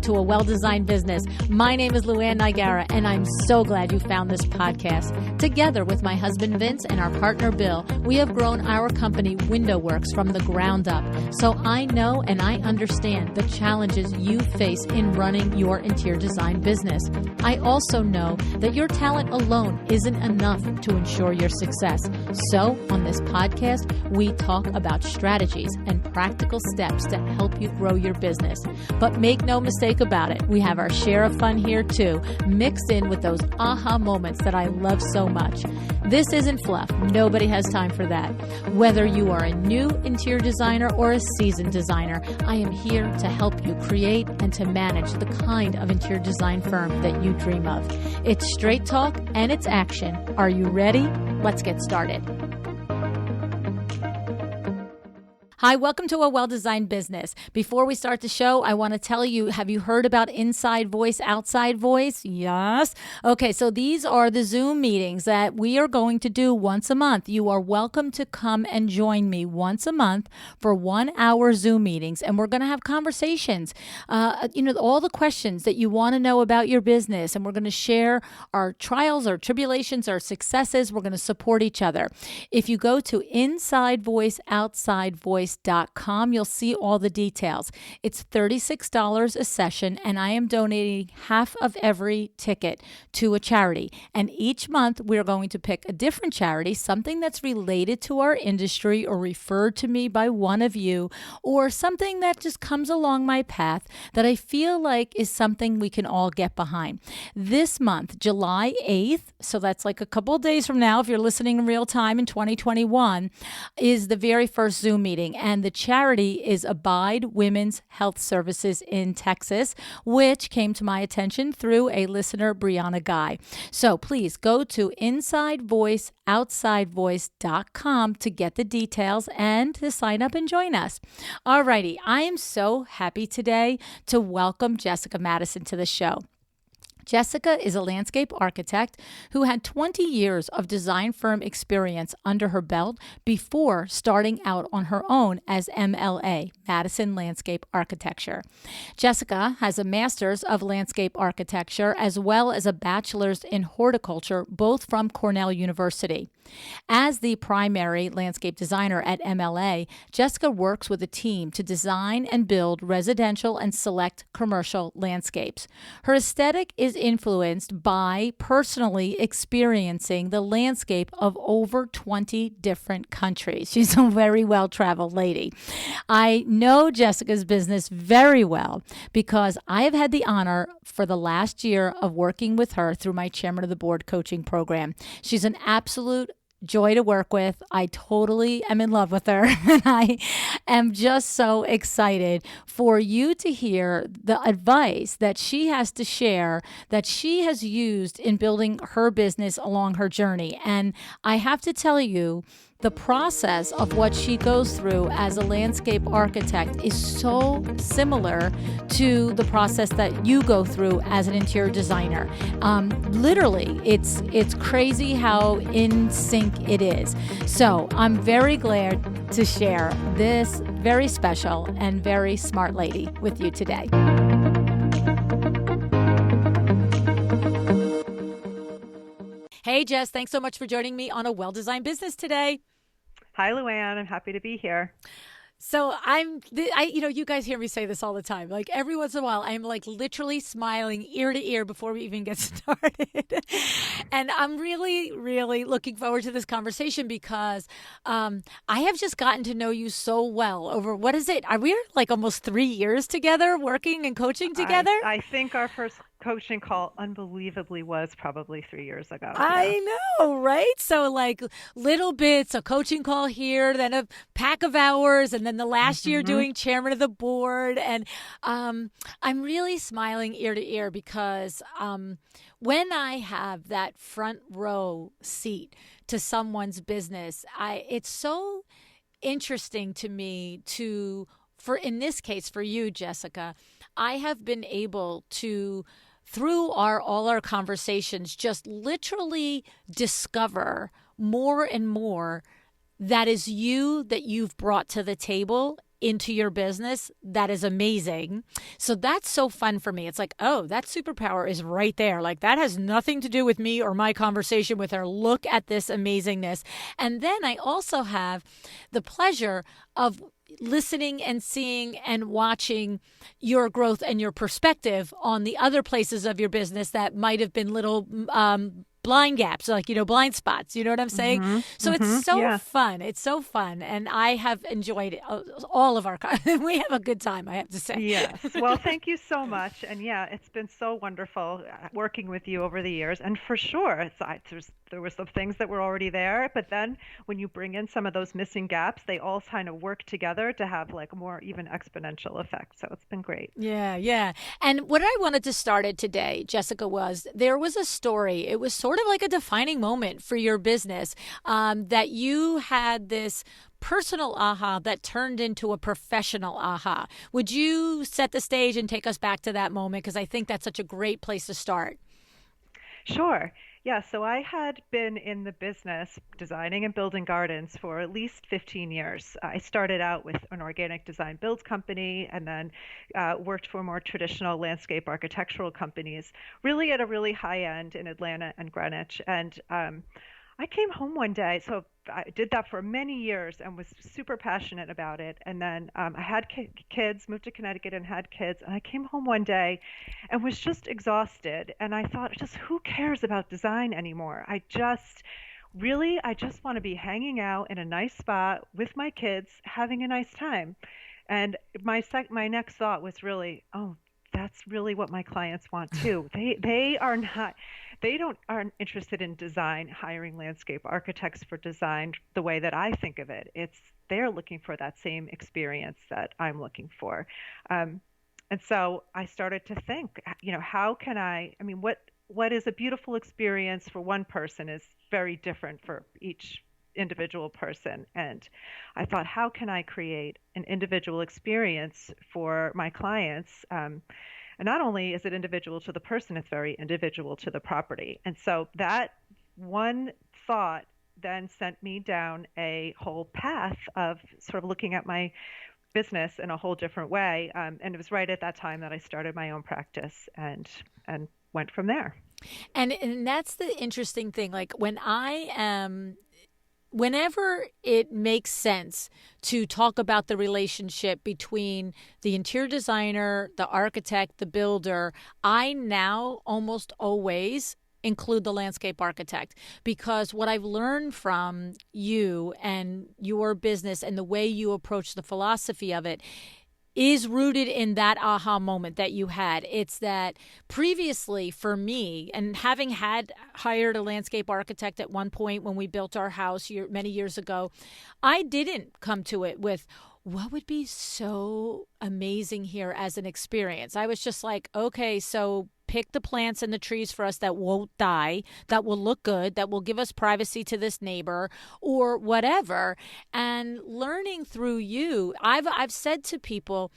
to A Well-Designed Business. My name is Luann Nigara, and I'm so glad you found this podcast. Together with my husband Vince and our partner Bill, we have grown our company Window Works from the ground up. So I know and I understand the challenges you face in running your interior design business. I also know that your talent alone isn't enough to ensure your success. So on this podcast, we talk about strategies and practical steps to help you grow your business. But make no mistake about it, we have our share of fun here too, mixed in with those aha moments that I love so much. This isn't fluff. Nobody has time for that. Whether you are a new interior designer or a seasoned designer, I am here to help you create and to manage the kind of interior design firm that you dream of. It's straight talk and it's action. Are you ready? Let's get started. Hi, welcome to A Well-Designed Business. Before we start the show, I want to tell you, have you heard about inside voice, outside voice? Yes. Okay, so these are the Zoom meetings that we are going to do once a month. You are welcome to come and join me once a month for 1 hour Zoom meetings, and we're going to have conversations. All the questions that you want to know about your business, and we're going to share our trials, our tribulations, our successes. We're going to support each other. If you go to insidevoiceoutsidevoice.com, you'll see all the details. It's $36 a session, and I am donating half of every ticket to a charity. And each month, we're going to pick a different charity, something that's related to our industry or referred to me by one of you, or something that just comes along my path that I feel like is something we can all get behind. This month, July 8th, so that's like a couple of days from now, if you're listening in real time in 2021, is the very first Zoom meeting. And the charity is Abide Women's Health Services in Texas, which came to my attention through a listener, Brianna Guy. So please go to insidevoiceoutsidevoice.com to get the details and to sign up and join us. Alrighty, I am so happy today to welcome Jessica Matteson to the show. Jessica is a landscape architect who had 20 years of design firm experience under her belt before starting out on her own as MLA, Matteson Landscape Architecture. Jessica has a master's of landscape architecture as well as a bachelor's in horticulture, both from Cornell University. As the primary landscape designer at MLA, Jessica works with a team to design and build residential and select commercial landscapes. Her aesthetic is influenced by personally experiencing the landscape of over 20 different countries. She's a very well-traveled lady. I know Jessica's business very well because I have had the honor for the last year of working with her through my Chairman of the Board coaching program. She's an absolute joy to work with. I totally am in love with her. And I am just so excited for you to hear the advice that she has to share that she has used in building her business along her journey. And I have to tell you, the process of what she goes through as a landscape architect is so similar to the process that you go through as an interior designer. Literally, it's crazy how in sync it is. So I'm very glad to share this very special and very smart lady with you today. Hey, Jess, thanks so much for joining me on A Well-Designed Business today. Hi, Luann. I'm happy to be here. So you guys hear me say this all the time. Like every once in a while, I'm like literally smiling ear to ear before we even get started. And I'm really, really looking forward to this conversation because I have just gotten to know you so well over, what is it? Are we like almost 3 years together working and coaching together? I think our first coaching call unbelievably was probably 3 years ago. I know, right? So like little bits, a coaching call here, then a pack of hours, and then the last year doing chairman of the board. And I'm really smiling ear to ear because when I have that front row seat to someone's business, it's so interesting to me in this case, for you, Jessica, I have been able to, through all our conversations, just literally discover more and more that is you that you've brought to the table into your business that is amazing. So that's so fun for me. It's like, oh, that superpower is right there. Like that has nothing to do with me or my conversation with her. Look at this amazingness. And then I also have the pleasure of listening and seeing and watching your growth and your perspective on the other places of your business that might have been little blind gaps, like, blind spots. You know what I'm saying? So it's so fun. It's so fun. And I have enjoyed it. All of our, we have a good time, I have to say. Yes. Well, thank you so much. And yeah, it's been so wonderful working with you over the years. And for sure, there were some things that were already there, but then when you bring in some of those missing gaps, they all kind of work together to have like a more even exponential effect. So it's been great. Yeah, yeah. And what I wanted to start it today, Jessica, was there was a story. It was sort of like a defining moment for your business, that you had this personal aha that turned into a professional aha. Would you set the stage and take us back to that moment? Because I think that's such a great place to start. Sure. Yeah, so I had been in the business designing and building gardens for at least 15 years. I started out with an organic design build company and then worked for more traditional landscape architectural companies, really at a really high end in Atlanta and Greenwich. And I came home one day, so I did that for many years and was super passionate about it. And then I had kids, moved to Connecticut and had kids. And I came home one day and was just exhausted. And I thought, just who cares about design anymore? I just want to be hanging out in a nice spot with my kids, having a nice time. And my next thought was really, oh, that's really what my clients want too. Aren't interested in design, hiring landscape architects for design the way that I think of it. They're looking for that same experience that I'm looking for. And so I started to think, how can what is a beautiful experience for one person is very different for each individual person. And I thought, how can I create an individual experience for my clients? And not only is it individual to the person, it's very individual to the property. And so that one thought then sent me down a whole path of sort of looking at my business in a whole different way. And it was right at that time that I started my own practice and went from there. And that's the interesting thing. Like whenever it makes sense to talk about the relationship between the interior designer, the architect, the builder, I now almost always include the landscape architect, because what I've learned from you and your business and the way you approach the philosophy of it is rooted in that aha moment that you had. It's that previously for me, and having hired a landscape architect at one point when we built our house many years ago, I didn't come to it with what would be so amazing here as an experience. I was just like, okay, so pick the plants and the trees for us that won't die, that will look good, that will give us privacy to this neighbor or whatever. And learning through you, I've said to people,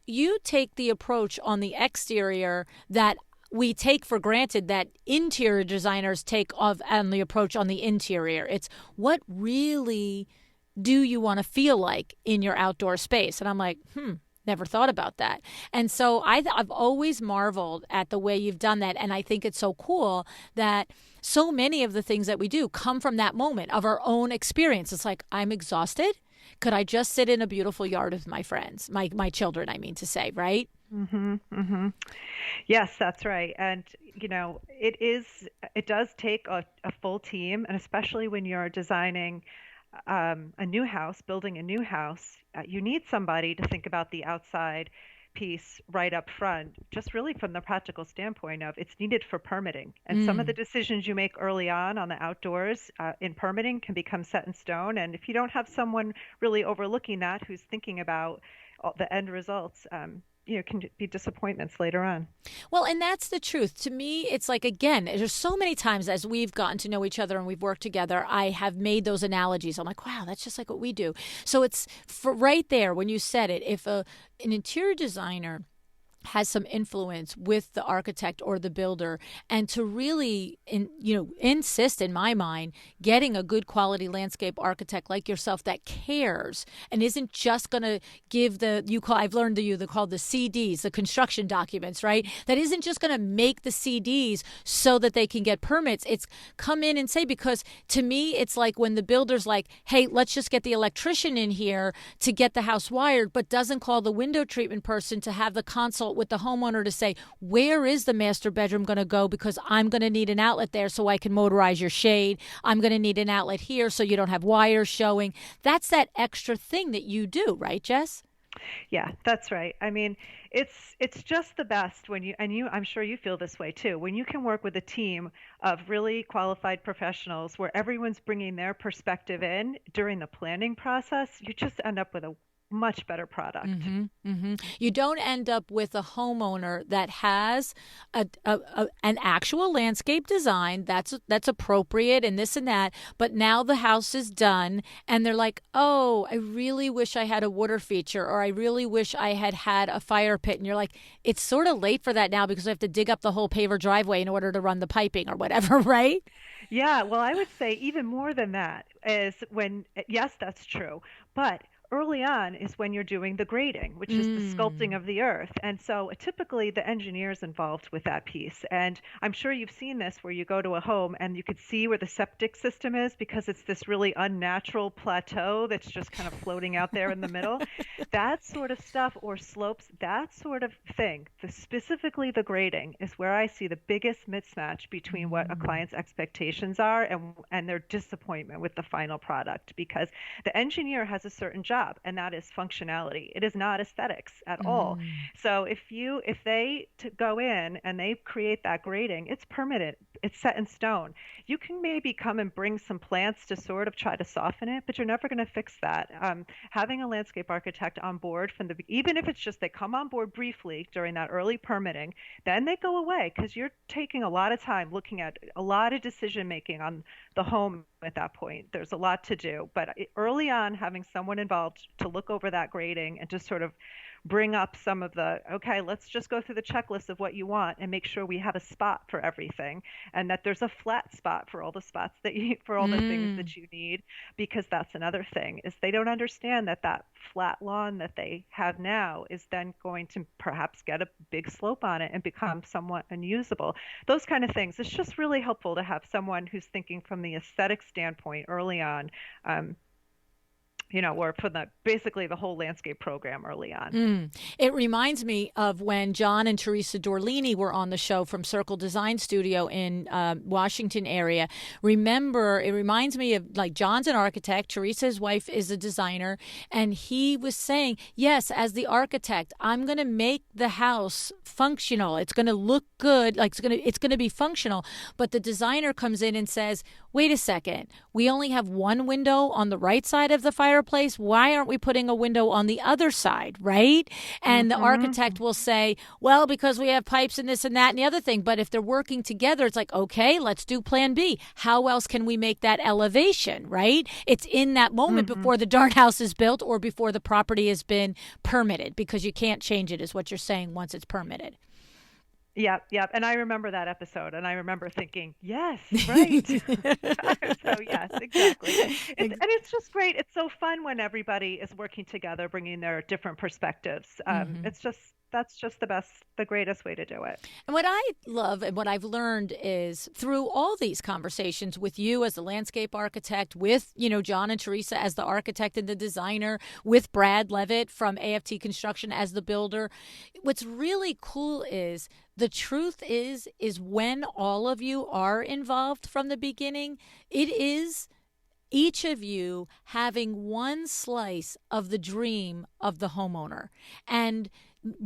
you take the approach on the exterior that we take for granted that interior designers take on the approach on the interior. It's what really do you want to feel like in your outdoor space? And I'm like, never thought about that. And so I've always marveled at the way you've done that. And I think it's so cool that so many of the things that we do come from that moment of our own experience. It's like, I'm exhausted. Could I just sit in a beautiful yard with my friends, my children, I mean to say, right? Mm-hmm, mm-hmm. Yes, that's right. And, it does take a full team, and especially when you're designing a new house, building a new house, you need somebody to think about the outside piece right up front, just really from the practical standpoint of it's needed for permitting. And some of the decisions you make early on the outdoors in permitting can become set in stone. And if you don't have someone really overlooking that who's thinking about the end results, can be disappointments later on. Well, and that's the truth. To me, it's like, again, there's so many times as we've gotten to know each other and we've worked together, I have made those analogies. I'm like, wow, that's just like what we do. So it's right there when you said it, if an interior designer has some influence with the architect or the builder, and to really insist, in my mind, getting a good quality landscape architect like yourself that cares and isn't just going to give I've learned they're called the CDs, the construction documents, right? That isn't just going to make the CDs so that they can get permits. It's come in and say, because to me it's like when the builder's like, hey, let's just get the electrician in here to get the house wired, but doesn't call the window treatment person to have the consult with the homeowner to say, where is the master bedroom going to go? Because I'm going to need an outlet there so I can motorize your shade. I'm going to need an outlet here so you don't have wires showing. That's that extra thing that you do, right, Jess? Yeah, that's right. I mean, it's just the best when I'm sure you feel this way too. When you can work with a team of really qualified professionals where everyone's bringing their perspective in during the planning process, you just end up with a much better product. You don't end up with a homeowner that has an actual landscape design that's appropriate and this and that, but now the house is done and they're like, oh, I really wish I had a water feature, or I really wish I had a fire pit. And you're like, it's sort of late for that now because I have to dig up the whole paver driveway in order to run the piping or whatever, right? Yeah, well, I would say even more than that is when, yes, that's true, but early on is when you're doing the grading, which is the sculpting of the earth. And so typically the engineer's involved with that piece. And I'm sure you've seen this where you go to a home and you could see where the septic system is because it's this really unnatural plateau that's just kind of floating out there in the middle. That sort of stuff, or slopes, that sort of thing, specifically the grading, is where I see the biggest mismatch between what a client's expectations are and their disappointment with the final product, because the engineer has a certain job, and that is functionality. It is not aesthetics at all. So if they go in and they create that grading, it's permanent. It's set in stone. You can maybe come and bring some plants to sort of try to soften it, but you're never going to fix that. Having a landscape architect on board even if it's just they come on board briefly during that early permitting, then they go away because you're taking a lot of time looking at a lot of decision making on the home at that point. There's a lot to do, but early on, having someone involved to look over that grading and just sort of bring up some of okay, let's just go through the checklist of what you want and make sure we have a spot for everything, and that there's a flat spot for all the spots for all the things that you need, because that's another thing is they don't understand that flat lawn that they have now is then going to perhaps get a big slope on it and become somewhat unusable. Those kind of things. It's just really helpful to have someone who's thinking from the aesthetic standpoint early on. Or for basically the whole landscape program early on. It reminds me of when John and Teresa Dorlini were on the show from Circle Design Studio in Washington area. Remember, it reminds me of, like, John's an architect, Teresa's wife is a designer, and he was saying, yes, as the architect, I'm going to make the house functional. It's going to look good, like it's going to be functional. But the designer comes in and says, wait a second, we only have one window on the right side of the fireplace. Why aren't we putting a window on the other side, right? And the architect will say, well, because we have pipes and this and that and the other thing. But if they're working together, it's like, okay, let's do plan B. How else can we make that elevation, right? It's in that moment before the darn house is built or before the property has been permitted, because you can't change it, is what you're saying, once it's permitted. Yep. And I remember that episode, and I remember thinking, yes, right. So yes, exactly. And it's just great. It's so fun when everybody is working together, bringing their different perspectives. That's just the greatest way to do it. And what I love and what I've learned is through all these conversations with you as the landscape architect, with, John and Teresa as the architect and the designer, with Brad Levitt from AFT Construction as the builder, what's really cool is the truth is when all of you are involved from the beginning, it is each of you having one slice of the dream of the homeowner and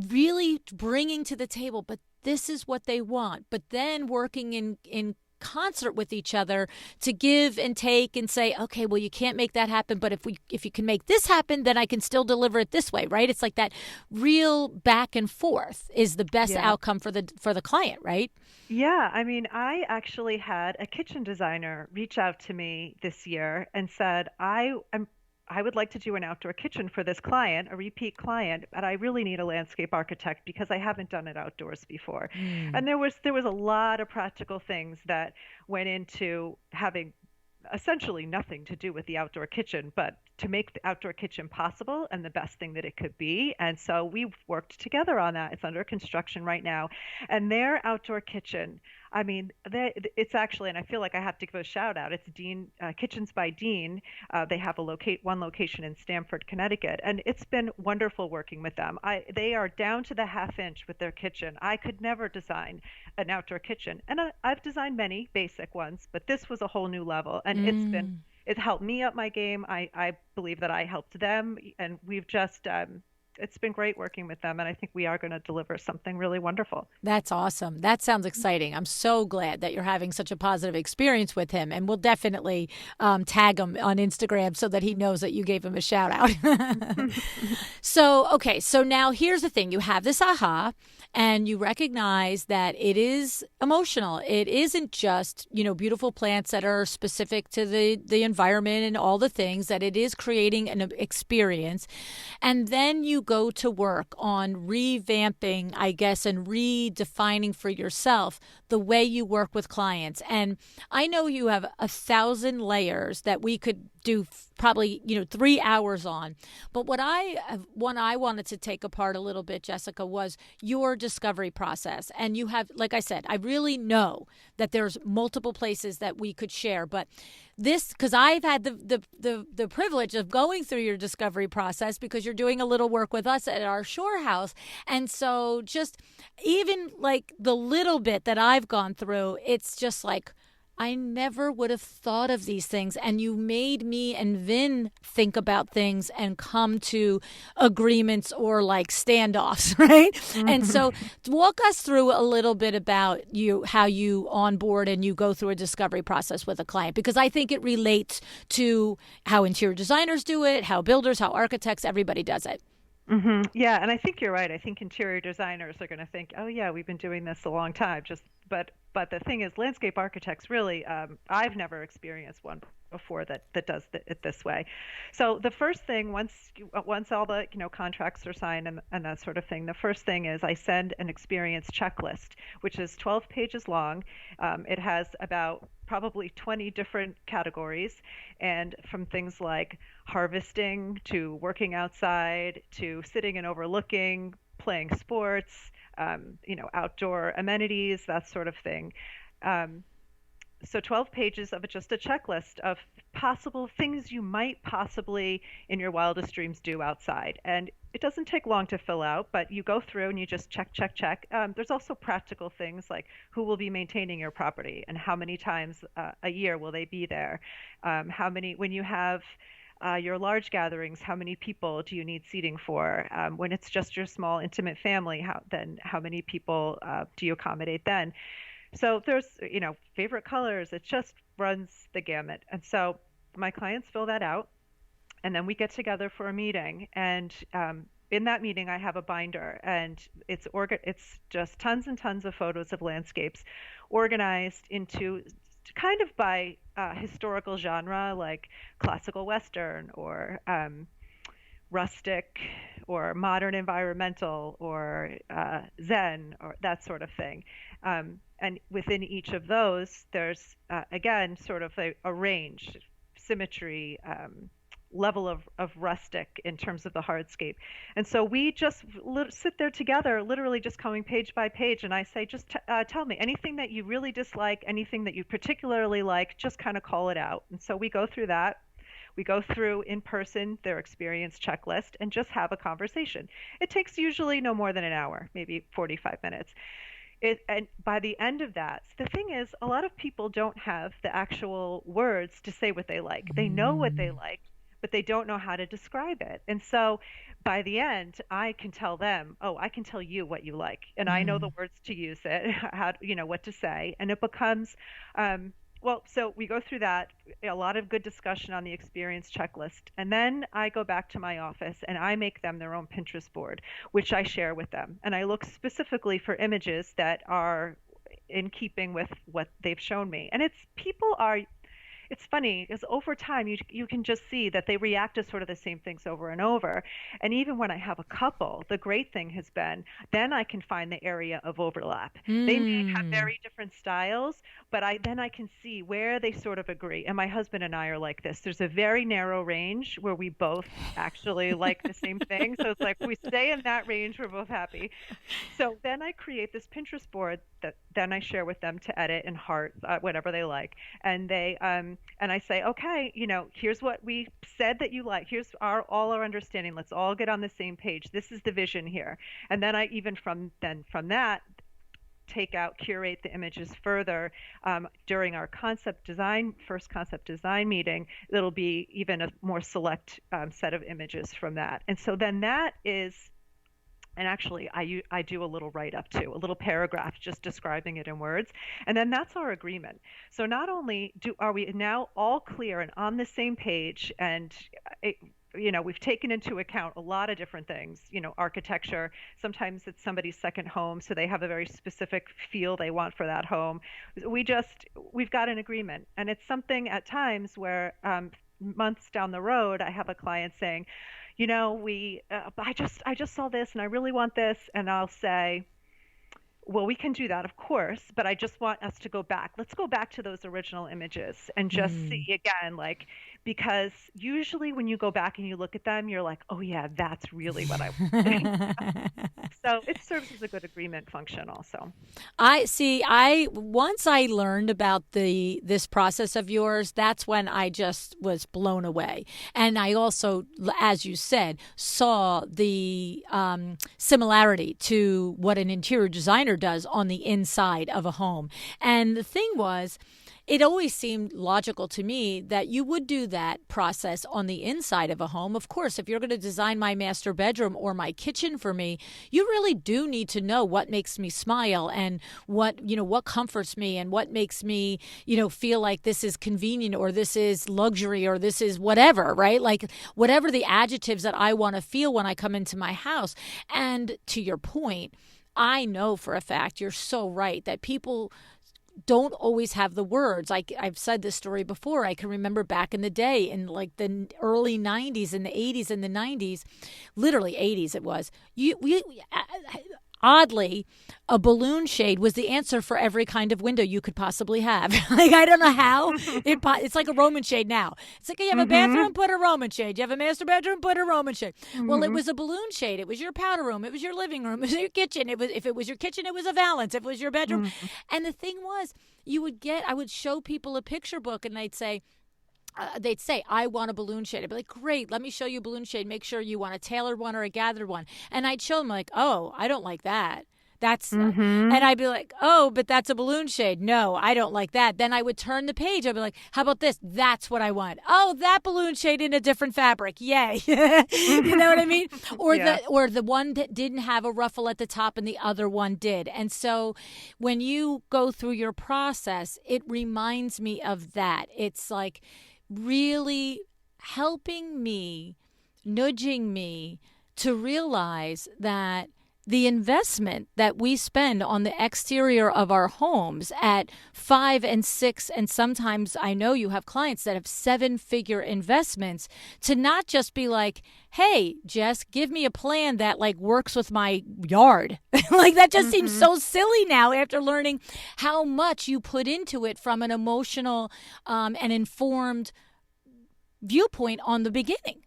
really bringing to the table, but this is what they want, but then working in concert with each other to give and take and say, okay, well, you can't make that happen, but if you can make this happen, then I can still deliver it this way, right? It's like that real back and forth is the best outcome for the client, right? Yeah, I mean, I actually had a kitchen designer reach out to me this year and said, I would like to do an outdoor kitchen for this client, a repeat client, but I really need a landscape architect because I haven't done it outdoors before. Mm. And there was a lot of practical things that went into having essentially nothing to do with the outdoor kitchen, but to make the outdoor kitchen possible and the best thing that it could be. And so we've worked together on that. It's under construction right now. And their outdoor kitchen, I mean, it's actually, and I feel like I have to give a shout out. It's Dean Kitchens by Dean. They have one location in Stamford, Connecticut, and it's been wonderful working with them. They are down to the half inch with their kitchen. I could never design an outdoor kitchen, and I've designed many basic ones, but this was a whole new level, and Mm. it helped me up my game. I believe that I helped them, and we've just it's been great working with them, and I think we are going to deliver something really wonderful. That's awesome. That sounds exciting. I'm so glad that you're having such a positive experience with him. And we'll definitely tag him on Instagram so that he knows that you gave him a shout out. So, okay. So now here's the thing, you have this aha and you recognize that it is emotional. It isn't just, beautiful plants that are specific to the environment and all the things, that it is creating an experience. And then you go to work on revamping, I guess, and redefining for yourself the way you work with clients. And I know you have 1,000 layers that we could do probably 3 hours on, but what I wanted to take apart a little bit, Jessica, was your discovery process. And you have, like I said, I really know that there's multiple places that we could share, but this, because I've had the privilege of going through your discovery process because you're doing a little work with us at our shore house. And so just even like the little bit that I've gone through, it's just like, I never would have thought of these things. And you made me and Vin think about things and come to agreements or like standoffs, right? And so walk us through a little bit about how you onboard and you go through a discovery process with a client, because I think it relates to how interior designers do it, how builders, how architects, everybody does it. Yeah, and I think you're right. I think interior designers are going to think, "Oh yeah, we've been doing this a long time." But the thing is, landscape architects really, I've never experienced one before that does it this way. So the first thing, once all the contracts are signed and that sort of thing, the first thing is I send an experience checklist, which is 12 pages long. It has about probably 20 different categories, and from things like harvesting to working outside to sitting and overlooking, playing sports, outdoor amenities, that sort of thing. Um, so 12 pages of just a checklist of possible things you might possibly in your wildest dreams do outside. And it doesn't take long to fill out, but you go through and you just check, check, check. There's also practical things like who will be maintaining your property and how many times a year will they be there? When you have your large gatherings, how many people do you need seating for? When it's just your small, intimate family, how many people do you accommodate then? So there's, favorite colors. It just runs the gamut. And so my clients fill that out, and then we get together for a meeting. And in that meeting, I have a binder, and it's just tons and tons of photos of landscapes organized into kind of by historical genre, like classical Western or rustic or modern environmental or Zen or that sort of thing. And within each of those, there's again sort of a range, symmetry, level of rustic in terms of the hardscape. And so we just sit there together, literally just going page by page. And I say, just tell me anything that you really dislike, anything that you particularly like, just kind of call it out. And so we go through that. We go through in person their experience checklist and just have a conversation. It takes usually no more than an hour, maybe 45 minutes. And by the end of that, the thing is, a lot of people don't have the actual words to say what they like. They know what they Mm. like, but they don't know how to describe it. And so by the end, I can tell them, oh, I can tell you what you like, and I know the Mm. words to use it, what to say, and it becomes, well, so we go through that, a lot of good discussion on the experience checklist. And then I go back to my office and I make them their own Pinterest board, which I share with them. And I look specifically for images that are in keeping with what they've shown me. And it's funny because over time you can just see that they react to sort of the same things over and over. And even when I have a couple, the great thing has been then I can find the area of overlap. They may have Mm. very different styles, but I can see where they sort of agree. And my husband and I are like this. There's a very narrow range where we both actually like the same thing. So it's like we stay in that range, we're both happy. So then I create this Pinterest board that then I share with them to edit and heart whatever they like. And I say, okay, here's what we said that you like. Here's all our understanding. Let's all get on the same page. This is the vision here. And then I even from that take out, curate the images further during our first concept design meeting. It'll be even a more select set of images from that. And so then that is, and actually I do a little write up too, a little paragraph just describing it in words. And then that's our agreement. So not only are we now all clear and on the same page, and it, we've taken into account a lot of different things, architecture. Sometimes it's somebody's second home, so they have a very specific feel they want for that home. We've got an agreement. And it's something at times where months down the road, I have a client saying, I just saw this and I really want this. And I'll say, well, we can do that, of course, but I just want us to go back. Let's go back to those original images and just see again, because usually when you go back and you look at them, you're like, oh yeah, that's really what I want. So it serves as a good agreement function also. I once I learned about this process of yours, that's when I just was blown away. And I also, as you said, saw the similarity to what an interior designer does on the inside of a home. And the thing was, it always seemed logical to me that you would do that process on the inside of a home. Of course, if you're going to design my master bedroom or my kitchen for me, you really do need to know what makes me smile and what comforts me and what makes me, feel like this is convenient or this is luxury or this is whatever, right? Like whatever the adjectives that I want to feel when I come into my house. And to your point, I know for a fact, you're so right, that people don't always have the words. I've said this story before. I can remember back in the day in like the early 90s and the 80s and the 90s, literally 80s it was. Oddly, a balloon shade was the answer for every kind of window you could possibly have. Like, I don't know how. It's like a Roman shade now. It's like, you have a bathroom, put a Roman shade. You have a master bedroom, put a Roman shade. Well, it was a balloon shade. It was your powder room. It was your living room. It was your kitchen. If it was your kitchen, it was a valance. If it was your bedroom. And the thing was, I would show people a picture book and they'd say, I want a balloon shade. I'd be like, great, let me show you a balloon shade. Make sure you want a tailored one or a gathered one. And I'd show them like, oh, I don't like that. And I'd be like, oh, but that's a balloon shade. No, I don't like that. Then I would turn the page. I'd be like, how about this? That's what I want. Oh, that balloon shade in a different fabric. Yay. You know what I mean? Or the one that didn't have a ruffle at the top and the other one did. And so when you go through your process, it reminds me of that. It's like really helping me, nudging me to realize that the investment that we spend on the exterior of our homes at 5 and 6, and sometimes I know you have clients that have 7-figure investments, to not just be like, hey, Jess, give me a plan that like works with my yard. Like that just seems so silly now after learning how much you put into it from an emotional and informed viewpoint on the beginning.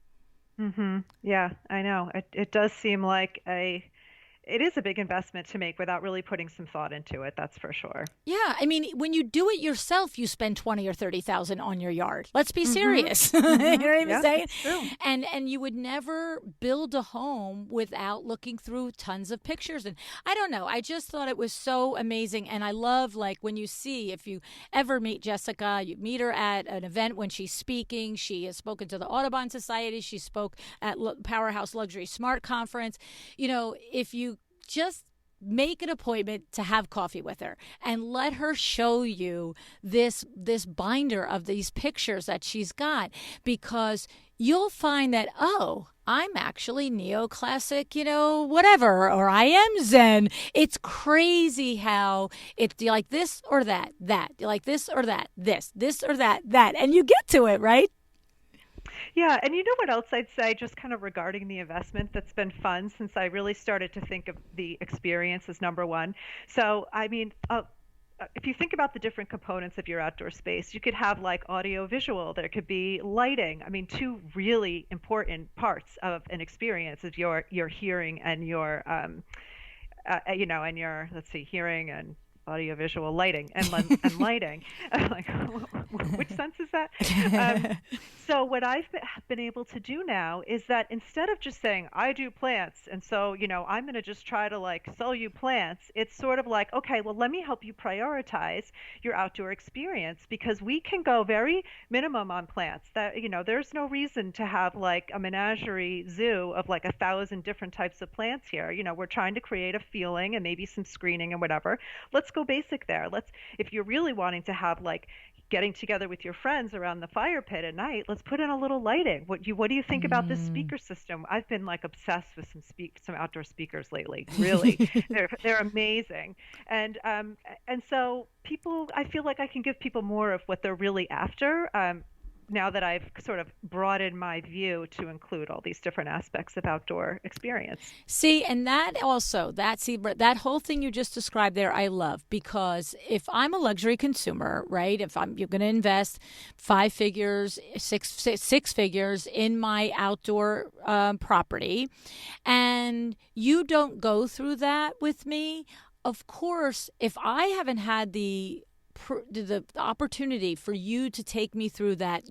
Yeah, I know. It does seem like it is a big investment to make without really putting some thought into it. That's for sure. Yeah, I mean, when you do it yourself, you spend 20 or 30,000 on your yard. Let's be serious. You know what I'm saying? True. And you would never build a home without looking through tons of pictures. And I don't know, I just thought it was so amazing. And I love, like, when you see, if you ever meet Jessica, you meet her at an event when she's speaking. She has spoken to the Audubon Society. She spoke at Powerhouse Luxury Smart Conference. If you just make an appointment to have coffee with her and let her show you this binder of these pictures that she's got, because you'll find that, oh, I'm actually neoclassic, whatever, or I am Zen. It's crazy how it's you like this or that, that. You like this or that, this or that, that. And you get to it, right? Yeah, and you know what else I'd say, just kind of regarding the investment that's been fun since I really started to think of the experience as number one. So, I mean, if you think about the different components of your outdoor space, you could have like audio visual, there could be lighting. I mean, two really important parts of an experience is your hearing and your and your, let's see, hearing and audiovisual lighting and lighting. I'm like, which sense is that? Um, so what I've been able to do now is that instead of just saying I do plants, and so I'm going to just try to like sell you plants, it's sort of like, okay, well, let me help you prioritize your outdoor experience because we can go very minimum on plants. That there's no reason to have like a menagerie zoo of like 1,000 different types of plants here. We're trying to create a feeling and maybe some screening and whatever. Let's go basic there. If you're really wanting to have like getting together with your friends around the fire pit at night, let's put in a little lighting. What do you think about this Mm. speaker system? I've been like obsessed with some outdoor speakers lately. Really, they're amazing. And so people, I feel like I can give people more of what they're really after. Now that I've sort of broadened my view to include all these different aspects of outdoor experience. See, and that whole thing you just described there, I love because if I'm a luxury consumer, right? If you're going to invest 5 figures, six figures in my outdoor property, and you don't go through that with me, of course, if I haven't had the opportunity for you to take me through that,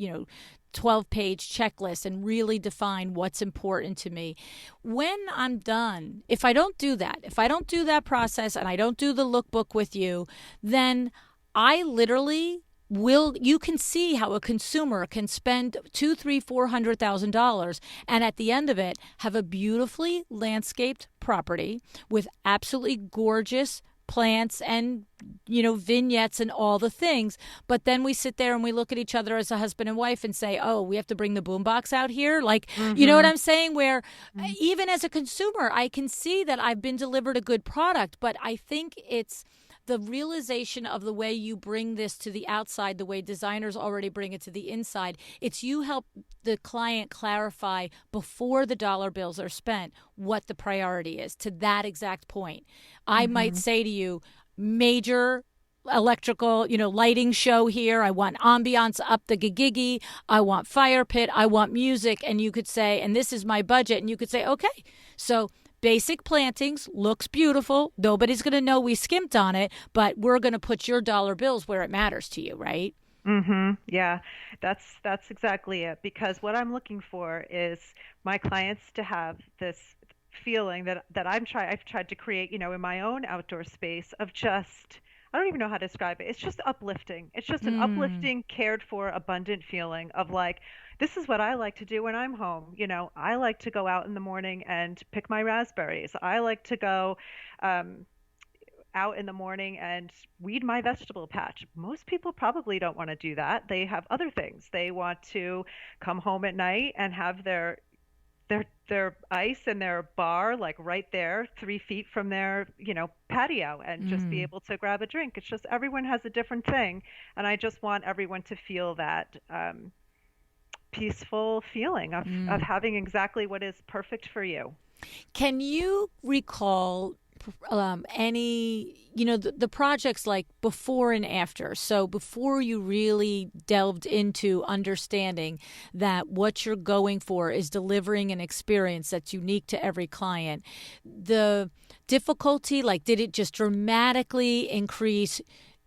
12-page checklist and really define what's important to me. When I'm done, if I don't do that process and I don't do the lookbook with you, then I literally will you can see how a consumer can spend two, three, $400,000 and at the end of it have a beautifully landscaped property with absolutely gorgeous plants and vignettes and all the things, but then we sit there and we look at each other as a husband and wife and say, oh, we have to bring the boombox out here, like, you know what Mm-hmm. I'm saying, where even as a consumer I can see that I've been delivered a good product, but I think it's the realization of the way you bring this to the outside, the way designers already bring it to the inside. It's you help the client clarify before the dollar bills are spent what the priority is to that exact point. I might Mm-hmm. say to you, major electrical, lighting show here. I want ambiance up the gigigi. I want fire pit. I want music. And you could say, and this is my budget. And you could say, okay, so basic plantings looks beautiful. Nobody's going to know we skimped on it, but we're going to put your dollar bills where it matters to you, right? Yeah, that's exactly it. Because what I'm looking for is my clients to have this feeling that I've tried to create, in my own outdoor space of just I don't even know how to describe it. It's just uplifting. It's just an Mm, uplifting, cared for, abundant feeling of like, this is what I like to do when I'm home. I like to go out in the morning and pick my raspberries. I like to go um, out in the morning and weed my vegetable patch. Most people probably don't want to do that. They have other things. They want to come home at night and have their ice and their bar like right there, 3 feet from their patio, and just be mm, able to grab a drink. It's just everyone has a different thing, and I just want everyone to feel that peaceful feeling of mm. having exactly what is perfect for you. Can you recall any, the projects like before and after? So before you really delved into understanding that what you're going for is delivering an experience that's unique to every client, the difficulty, like, did it just dramatically increase?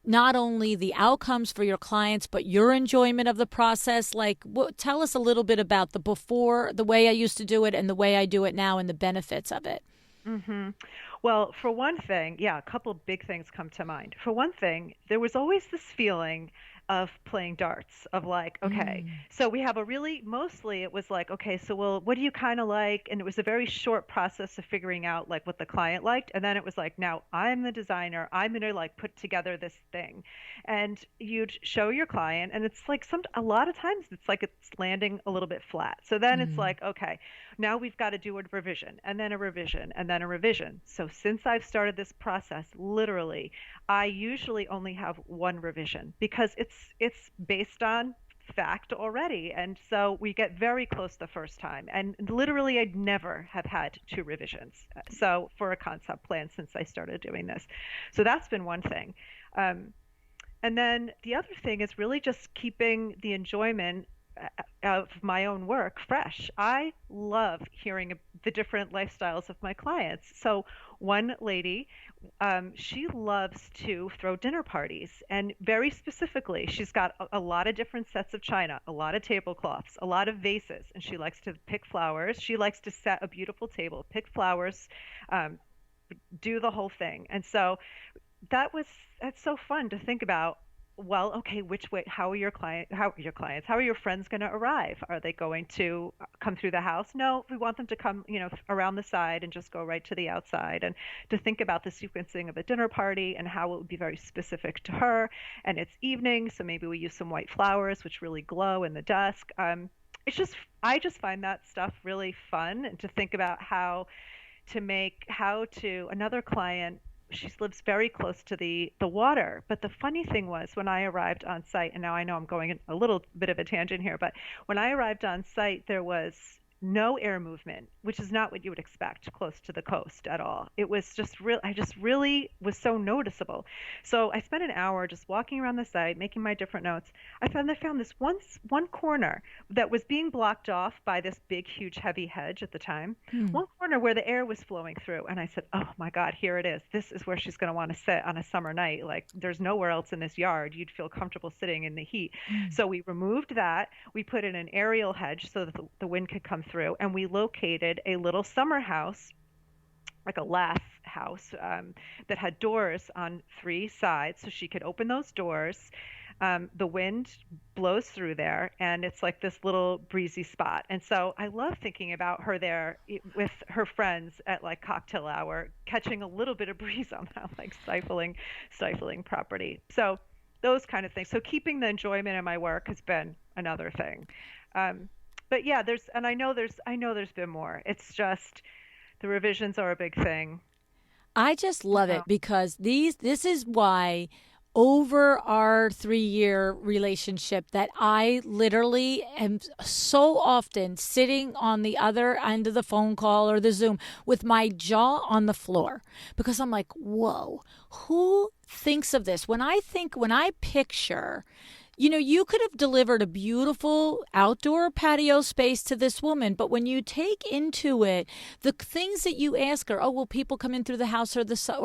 Not only the outcomes for your clients, but your enjoyment of the process. Like, tell us a little bit about the before, the way I used to do it, and the way I do it now, and the benefits of it. hmm Well, for one thing, yeah, a couple of big things come to mind. For one thing, there was always this feeling. of playing darts of like, okay, Mm. so we have a really, mostly it was like, okay, so well, what do you kind of like? And it was a very short process of figuring out like what the client liked. And then it was like, now I'm the designer. I'm going to like put together this thing. And you'd show your client, and it's like a lot of times it's like it's landing a little bit flat. So then it's Mm. like, okay, now we've got to do a revision and then a revision and then a revision. So since I've started this process, literally, I usually only have one revision because it's based on fact already. And so we get very close the first time. And literally, I'd never have had two revisions. So for a concept plan since I started doing this. So that's been one thing. Um, and then the other thing is really just keeping the enjoyment of my own work fresh. I love hearing the different lifestyles of my clients. So, one lady, she loves to throw dinner parties, and very specifically, she's got a lot of different sets of china, a lot of tablecloths, a lot of vases, and she likes to pick flowers. She likes to set a beautiful table, pick flowers, um, do the whole thing. And so, that's so fun to think about. Well, okay, which way, how are your clients, how are your friends going to arrive? Are they going to come through the house? No, we want them to come, around the side and just go right to the outside. And to think about the sequencing of a dinner party and how it would be very specific to her. And it's evening, so maybe we use some white flowers which really glow in the dusk. It's just I just find that stuff really fun, and to think about how to another client, she lives very close to the water. But the funny thing was, when I arrived on site, and now I know I'm going in a little bit of a tangent here, but when I arrived on site, there was no air movement, which is not what you would expect close to the coast at all. It was just real. I just really was so noticeable. So I spent an hour just walking around the site, making my different notes. I found this one corner that was being blocked off by this big, huge, heavy hedge at the time. Hmm. One corner where the air was flowing through, and I said, "Oh my God, here it is. This is where she's going to want to sit on a summer night. Like there's nowhere else in this yard you'd feel comfortable sitting in the heat." Mm. So we removed that. We put in an aerial hedge so that the wind could come through, and we located a little summer house, like a lath house, that had doors on three sides, so she could open those doors. The wind blows through there, and it's like this little breezy spot. And so I love thinking about her there with her friends at like cocktail hour, catching a little bit of breeze on that like stifling property. So those kind of things. So keeping the enjoyment in my work has been another thing. Um, but yeah, I know there's been more. It's just the revisions are a big thing. I just love Oh, it because this is why over our 3 year relationship that I literally am so often sitting on the other end of the phone call or the Zoom with my jaw on the floor because I'm like, whoa, who thinks of this? When I picture, you could have delivered a beautiful outdoor patio space to this woman, but when you take into it the things that you ask her, oh, will people come in through the house or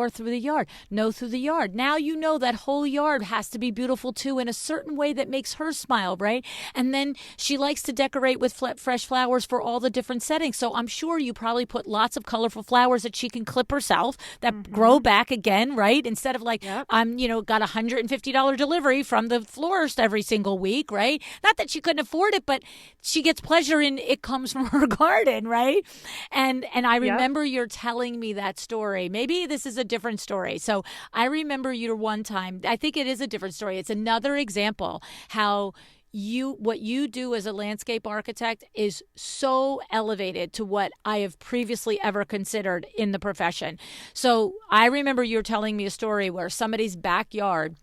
through the yard? No, through the yard. Now you know that whole yard has to be beautiful too in a certain way that makes her smile, right? And then she likes to decorate with fresh flowers for all the different settings. So I'm sure you probably put lots of colorful flowers that she can clip herself that grow mm-hmm. back again, right? Instead of like, Yep. got $150 delivery from the florist every single week, right? Not that she couldn't afford it, but she gets pleasure in it comes from her garden, right? And I Yep. remember you're telling me that story. Maybe this is a different story. So I remember you one time. I think it is a different story. It's another example how what you do as a landscape architect is so elevated to what I have previously ever considered in the profession. So I remember you were telling me a story where somebody's backyard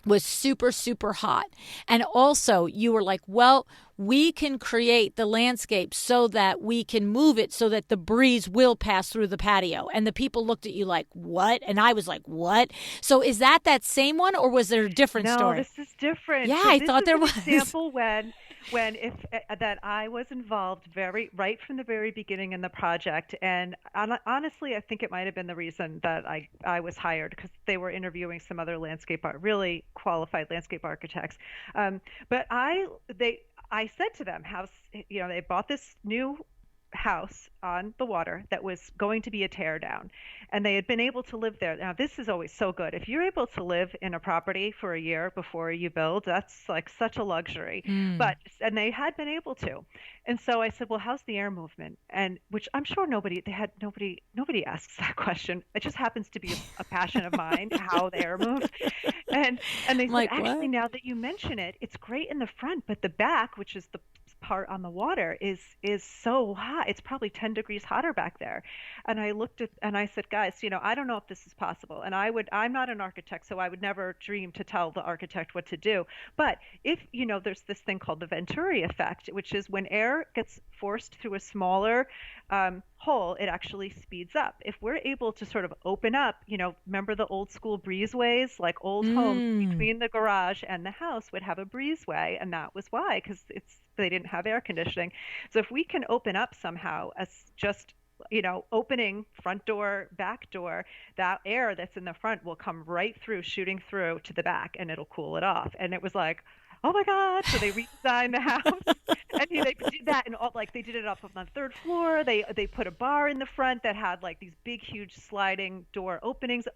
was super, super hot. And also, you were like, well, we can create the landscape so that we can move it so that the breeze will pass through the patio. And the people looked at you like, what? And I was like, what? So is that same one, or was there a different No, story? this is different. Yeah, So I this thought is there an was. example when if that I was involved very right from the very beginning in the project. And honestly, I think it might have been the reason that I was hired, because they were interviewing some other really qualified landscape architects. But I said to them, they bought this new house on the water that was going to be a tear down, and they had been able to live there. Now, this is always so good. If you're able to live in a property for a year before you build, that's like such a luxury. Mm. And they had been able to. And so I said, well, how's the air movement? And which I'm sure nobody asks that question. It just happens to be a passion of mine, how the air moves. And and they I'm said, like, actually, what? now that you mention it, it's great in the front, but the back, which is the part on the water, is so hot. It's probably 10 degrees hotter back there. And I looked at and I said, guys, I don't know if this is possible. And I'm not an architect, so I would never dream to tell the architect what to do. But if, there's this thing called the Venturi effect, which is when air gets forced through a smaller hole, it actually speeds up. If we're able to sort of open up, remember the old school breezeways, like old homes Mm. between the garage and the house would have a breezeway, and that was why, because they didn't have air conditioning. So if we can open up somehow as just opening front door, back door, that air that's in the front will come right through, shooting through to the back, and it'll cool it off. And it was like, oh my God. So they redesigned the house. And they did that, and all, like, they did it up on the third floor. They put a bar in the front that had like these big, huge sliding door openings,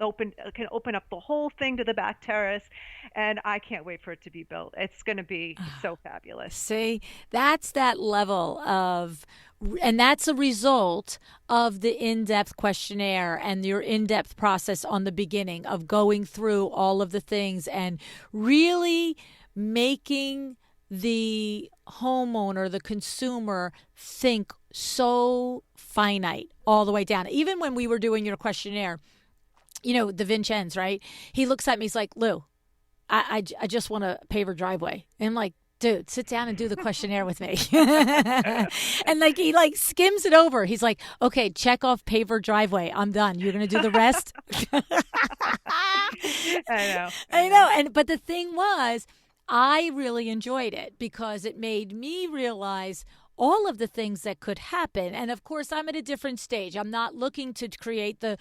can open up the whole thing to the back terrace. And I can't wait for it to be built. It's going to be so fabulous. See, that's that level of, and that's a result of the in-depth questionnaire and your in-depth process on the beginning of going through all of the things and really making the homeowner, the consumer, think so finite all the way down. Even when we were doing your questionnaire, the Vincenz, right? He looks at me, he's like, Lou, I just want a paver driveway. And I'm like, dude, sit down and do the questionnaire with me. And like he like skims it over. He's like, okay, check off paver driveway. I'm done. You're gonna do the rest. I know. But the thing was, I really enjoyed it because it made me realize all of the things that could happen. And of course, I'm at a different stage. I'm not looking to create the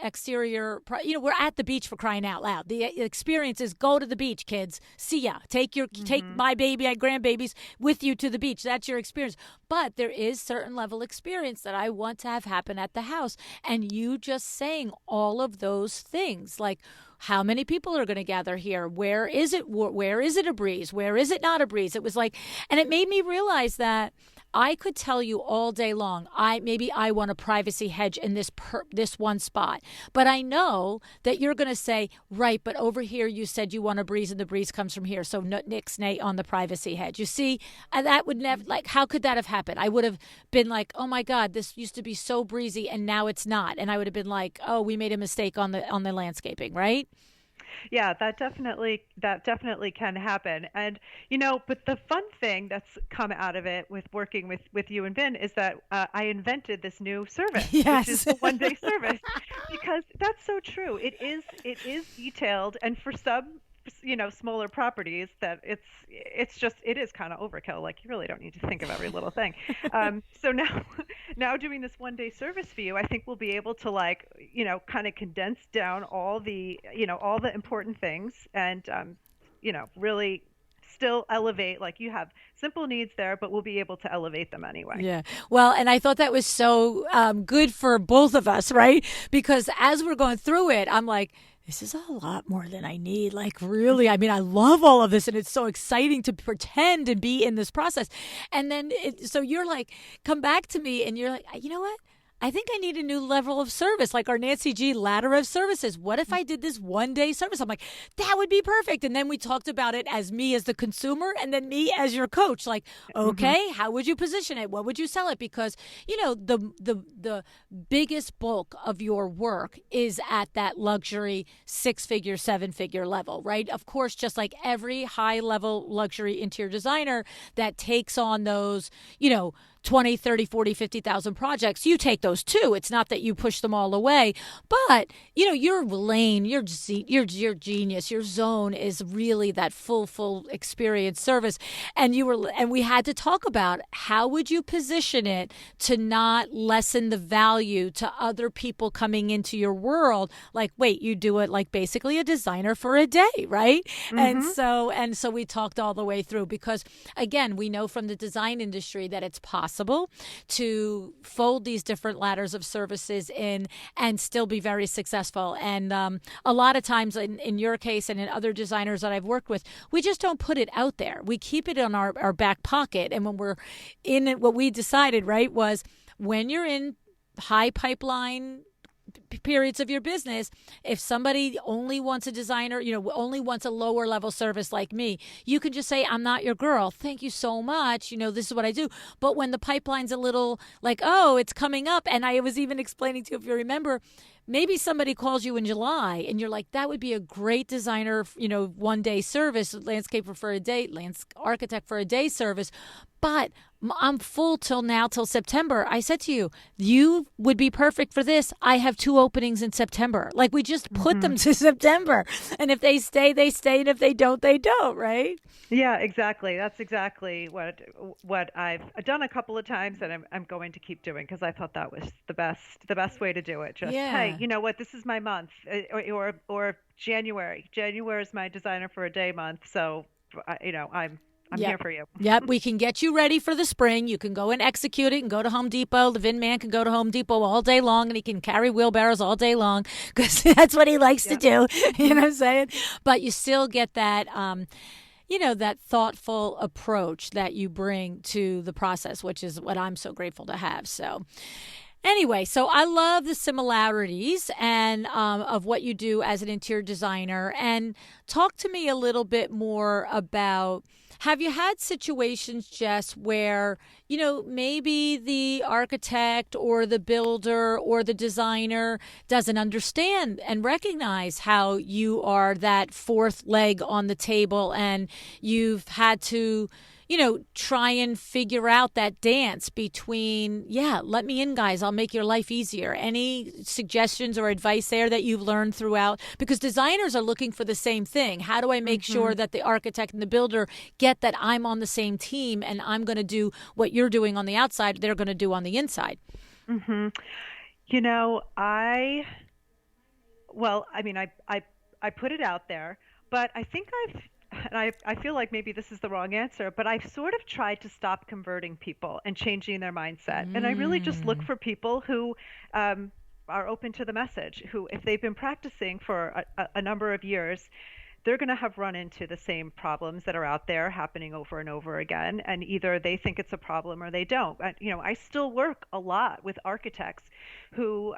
exterior. We're at the beach, for crying out loud. The experience is go to the beach, kids. See ya. Take my grandbabies with you to the beach. That's your experience. But there is certain level experience that I want to have happen at the house. And you just saying all of those things, like, how many people are going to gather here? Where is it? Where is it a breeze? Where is it not a breeze? It was like, and it made me realize that I could tell you all day long, maybe I want a privacy hedge in this one spot. But I know that you're going to say, right, but over here you said you want a breeze and the breeze comes from here. So nix nay on the privacy hedge. You see, and that would never, like, how could that have happened? I would have been like, oh my God, this used to be so breezy and now it's not. And I would have been like, oh, we made a mistake on the landscaping, right? Yeah, that definitely can happen. And but the fun thing that's come out of it with working with you and Vin is that I invented this new service, which is Yes. the 1 day service, because that's so true. It is detailed, and for some smaller properties that it is kind of overkill. Like, you really don't need to think of every little thing. So now now doing this 1 day service for you, I think we'll be able to, like, kind of condense down all the important things, and really still elevate. Like, you have simple needs there, but we'll be able to elevate them anyway. Yeah. Well, and I thought that was so good for both of us, right? Because as we're going through it, I'm like, this is a lot more than I need. Like, really, I mean, I love all of this, and it's so exciting to pretend and be in this process. And then, so you're like, come back to me, and you're like, you know what? I think I need a new level of service, like our Nancy G ladder of services. What if I did this 1 day service? I'm like, that would be perfect. And then we talked about it as me as the consumer and then me as your coach. Like, okay, how would you position it? What would you sell it? Because, the biggest bulk of your work is at that luxury 6-figure, 7-figure level, right? Of course, just like every high level luxury interior designer that takes on those, 20, 30, 40, 50,000 projects, you take those too. It's not that you push them all away, but your lane, your genius, your zone is really that full experience service. And we had to talk about how would you position it to not lessen the value to other people coming into your world. Like, wait, you do it like basically a designer for a day, right? And so we talked all the way through, because again, we know from the design industry that it's possible. possible to fold these different ladders of services in and still be very successful. And a lot of times in your case and in other designers that I've worked with, we just don't put it out there. We keep it on our back pocket. And when we're in it, what we decided, right, was when you're in high pipeline periods of your business, if somebody only wants a designer, only wants a lower level service like me, you can just say, I'm not your girl. Thank you so much. This is what I do. But when the pipeline's a little like, oh, it's coming up. And I was even explaining to you, if you remember, maybe somebody calls you in July and you're like, that would be a great designer, 1 day service, landscaper for a day, architect for a day service. But I'm full till September. I said to you, you would be perfect for this. I have 2 openings in September. Like, we just put them to September. And if they stay, they stay. And if they don't, they don't, right? Yeah, exactly. That's exactly what I've done a couple of times, and I'm going to keep doing, because I thought that was the best way to do it. Just, hey, you know what? This is my month, or January. January is my designer for a day month. So, I'm here for you. Yep, we can get you ready for the spring. You can go and execute it and go to Home Depot. The Vin man can go to Home Depot all day long, and he can carry wheelbarrows all day long because that's what he likes to do. You know what I'm saying? But you still get that, that thoughtful approach that you bring to the process, which is what I'm so grateful to have. So anyway, so I love the similarities and of what you do as an interior designer. And talk to me a little bit more about, have you had situations, Jess, where, maybe the architect or the builder or the designer doesn't understand and recognize how you are that fourth leg on the table, and you've had to try and figure out that dance between, let me in, guys, I'll make your life easier. Any suggestions or advice there that you've learned throughout? Because designers are looking for the same thing. How do I make sure that the architect and the builder get that I'm on the same team and I'm going to do what you're doing on the outside, they're going to do on the inside? Mm-hmm. I put it out there, but I think I feel like maybe this is the wrong answer, but I've sort of tried to stop converting people and changing their mindset. And I really just look for people who are open to the message, who, if they've been practicing for a number of years, they're going to have run into the same problems that are out there happening over and over again. And either they think it's a problem or they don't. I still work a lot with architects who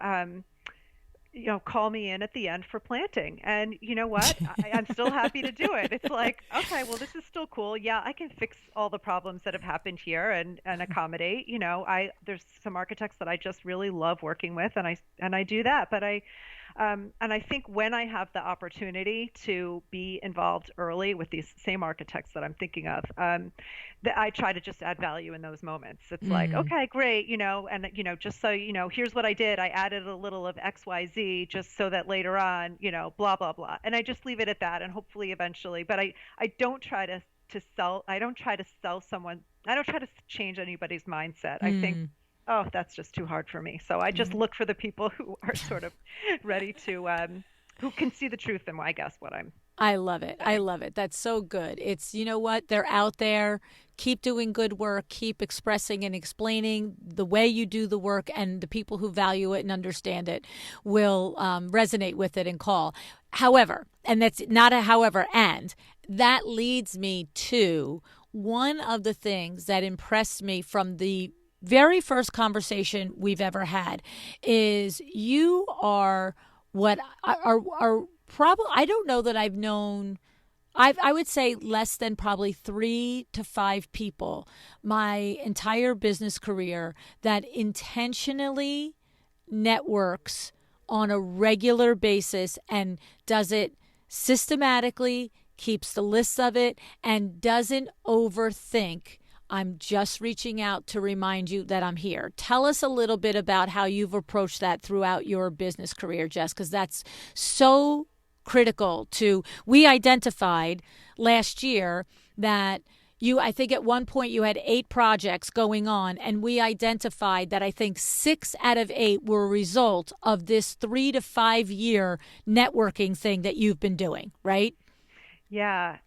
call me in at the end for planting. And you know what? I'm still happy to do it. It's like, okay, well, this is still cool. Yeah, I can fix all the problems that have happened here and accommodate. There's some architects that I just really love working with, and I do that. But I think when I have the opportunity to be involved early with these same architects that I'm thinking of, I try to just add value in those moments. It's like, okay, great, just so here's what I did. I added a little of XYZ just so that later on, blah, blah, blah. And I just leave it at that, and hopefully eventually. But I don't try to sell. I don't try to sell someone. I don't try to change anybody's mindset. I think, oh, that's just too hard for me. So I just look for the people who are sort of ready to, who can see the truth in, I guess, what I'm. I love it. I love it. That's so good. It's, what? They're out there. Keep doing good work. Keep expressing and explaining the way you do the work, and the people who value it and understand it will resonate with it and call. However, and that's not a however, and that leads me to one of the things that impressed me from the very first conversation we've ever had is you are what are probably, I don't know that I've known, I would say less than probably 3 to 5 people my entire business career that intentionally networks on a regular basis and does it systematically, keeps the lists of it, and doesn't overthink. I'm just reaching out to remind you that I'm here. Tell us a little bit about how you've approached that throughout your business career, Jess, because that's so critical to, we identified last year that I think at one point you had 8 projects going on, and we identified that I think 6 out of 8 were a result of this 3 to 5 year networking thing that you've been doing, right? Yeah.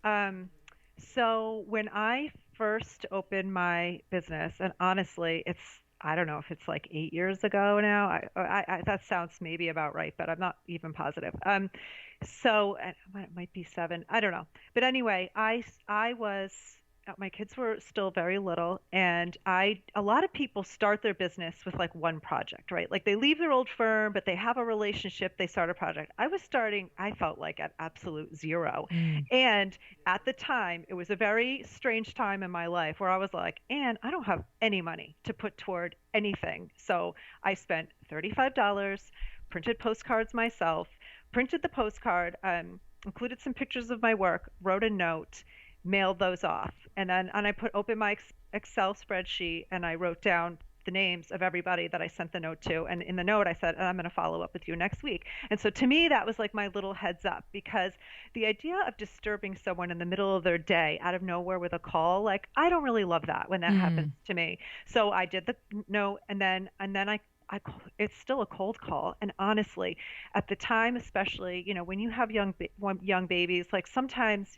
So when I first opened my business, and honestly, I don't know if it's like 8 years ago now. That sounds maybe about right, but I'm not even positive. It might be seven. I don't know. But anyway, I was my kids were still very little, and a lot of people start their business with like one project, right? Like they leave their old firm, but they have a relationship, they start a project. I was starting, I felt like at absolute zero. Mm. And at the time, it was a very strange time in my life where I was like, and I don't have any money to put toward anything. So I spent $35, printed postcards myself, printed the postcard, included some pictures of my work, wrote a note, mailed those off. And I put open my Excel spreadsheet and I wrote down the names of everybody that I sent the note to. And in the note, I said, I'm going to follow up with you next week. And so to me, that was like my little heads up, because the idea of disturbing someone in the middle of their day out of nowhere with a call, like I don't really love that when that happens Mm. to me. So I did the note, and then it's still a cold call. And honestly, at the time, especially, when you have young babies, like sometimes,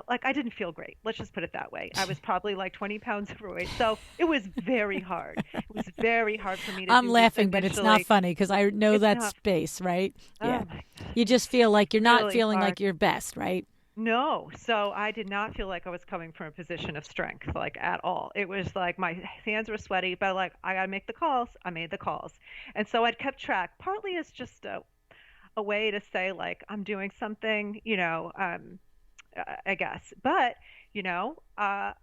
like I didn't feel great. Let's just put it that way. I was probably like 20 pounds overweight. So it was very hard. It was very hard for me to I'm do this laughing, but it's not initially. funny because I know It's that not, space, right? Yeah. oh my God, You just feel like you're not really feeling hard. like your best, right? No, so I did not feel like I was coming from a position of strength, like at all. It was like my hands were sweaty, but like I gotta make the calls. I made the calls. And so I'd kept track, partly as just a way to say like I'm doing something, I guess. But, you know, uh,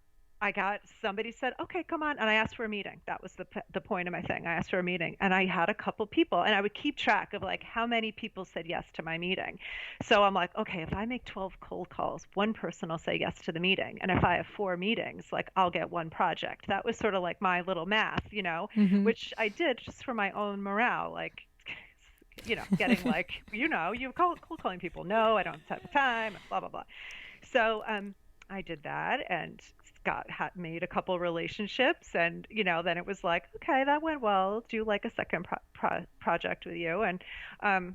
I got somebody said, "Okay, come on," and I asked for a meeting. That was the point of my thing. I asked for a meeting, and I had a couple people, and I would keep track of like how many people said yes to my meeting. So I'm like, okay, if I make 12 cold calls, one person will say yes to the meeting, and if I have four meetings, like I'll get one project. That was sort of like my little math, Hmm. which I did just for my own morale, like. Getting like, you cold calling people. No, I don't have the time, blah, blah, blah. So I did that and made a couple relationships, and then it was like, okay, that went well. Do like a second project with you, and um,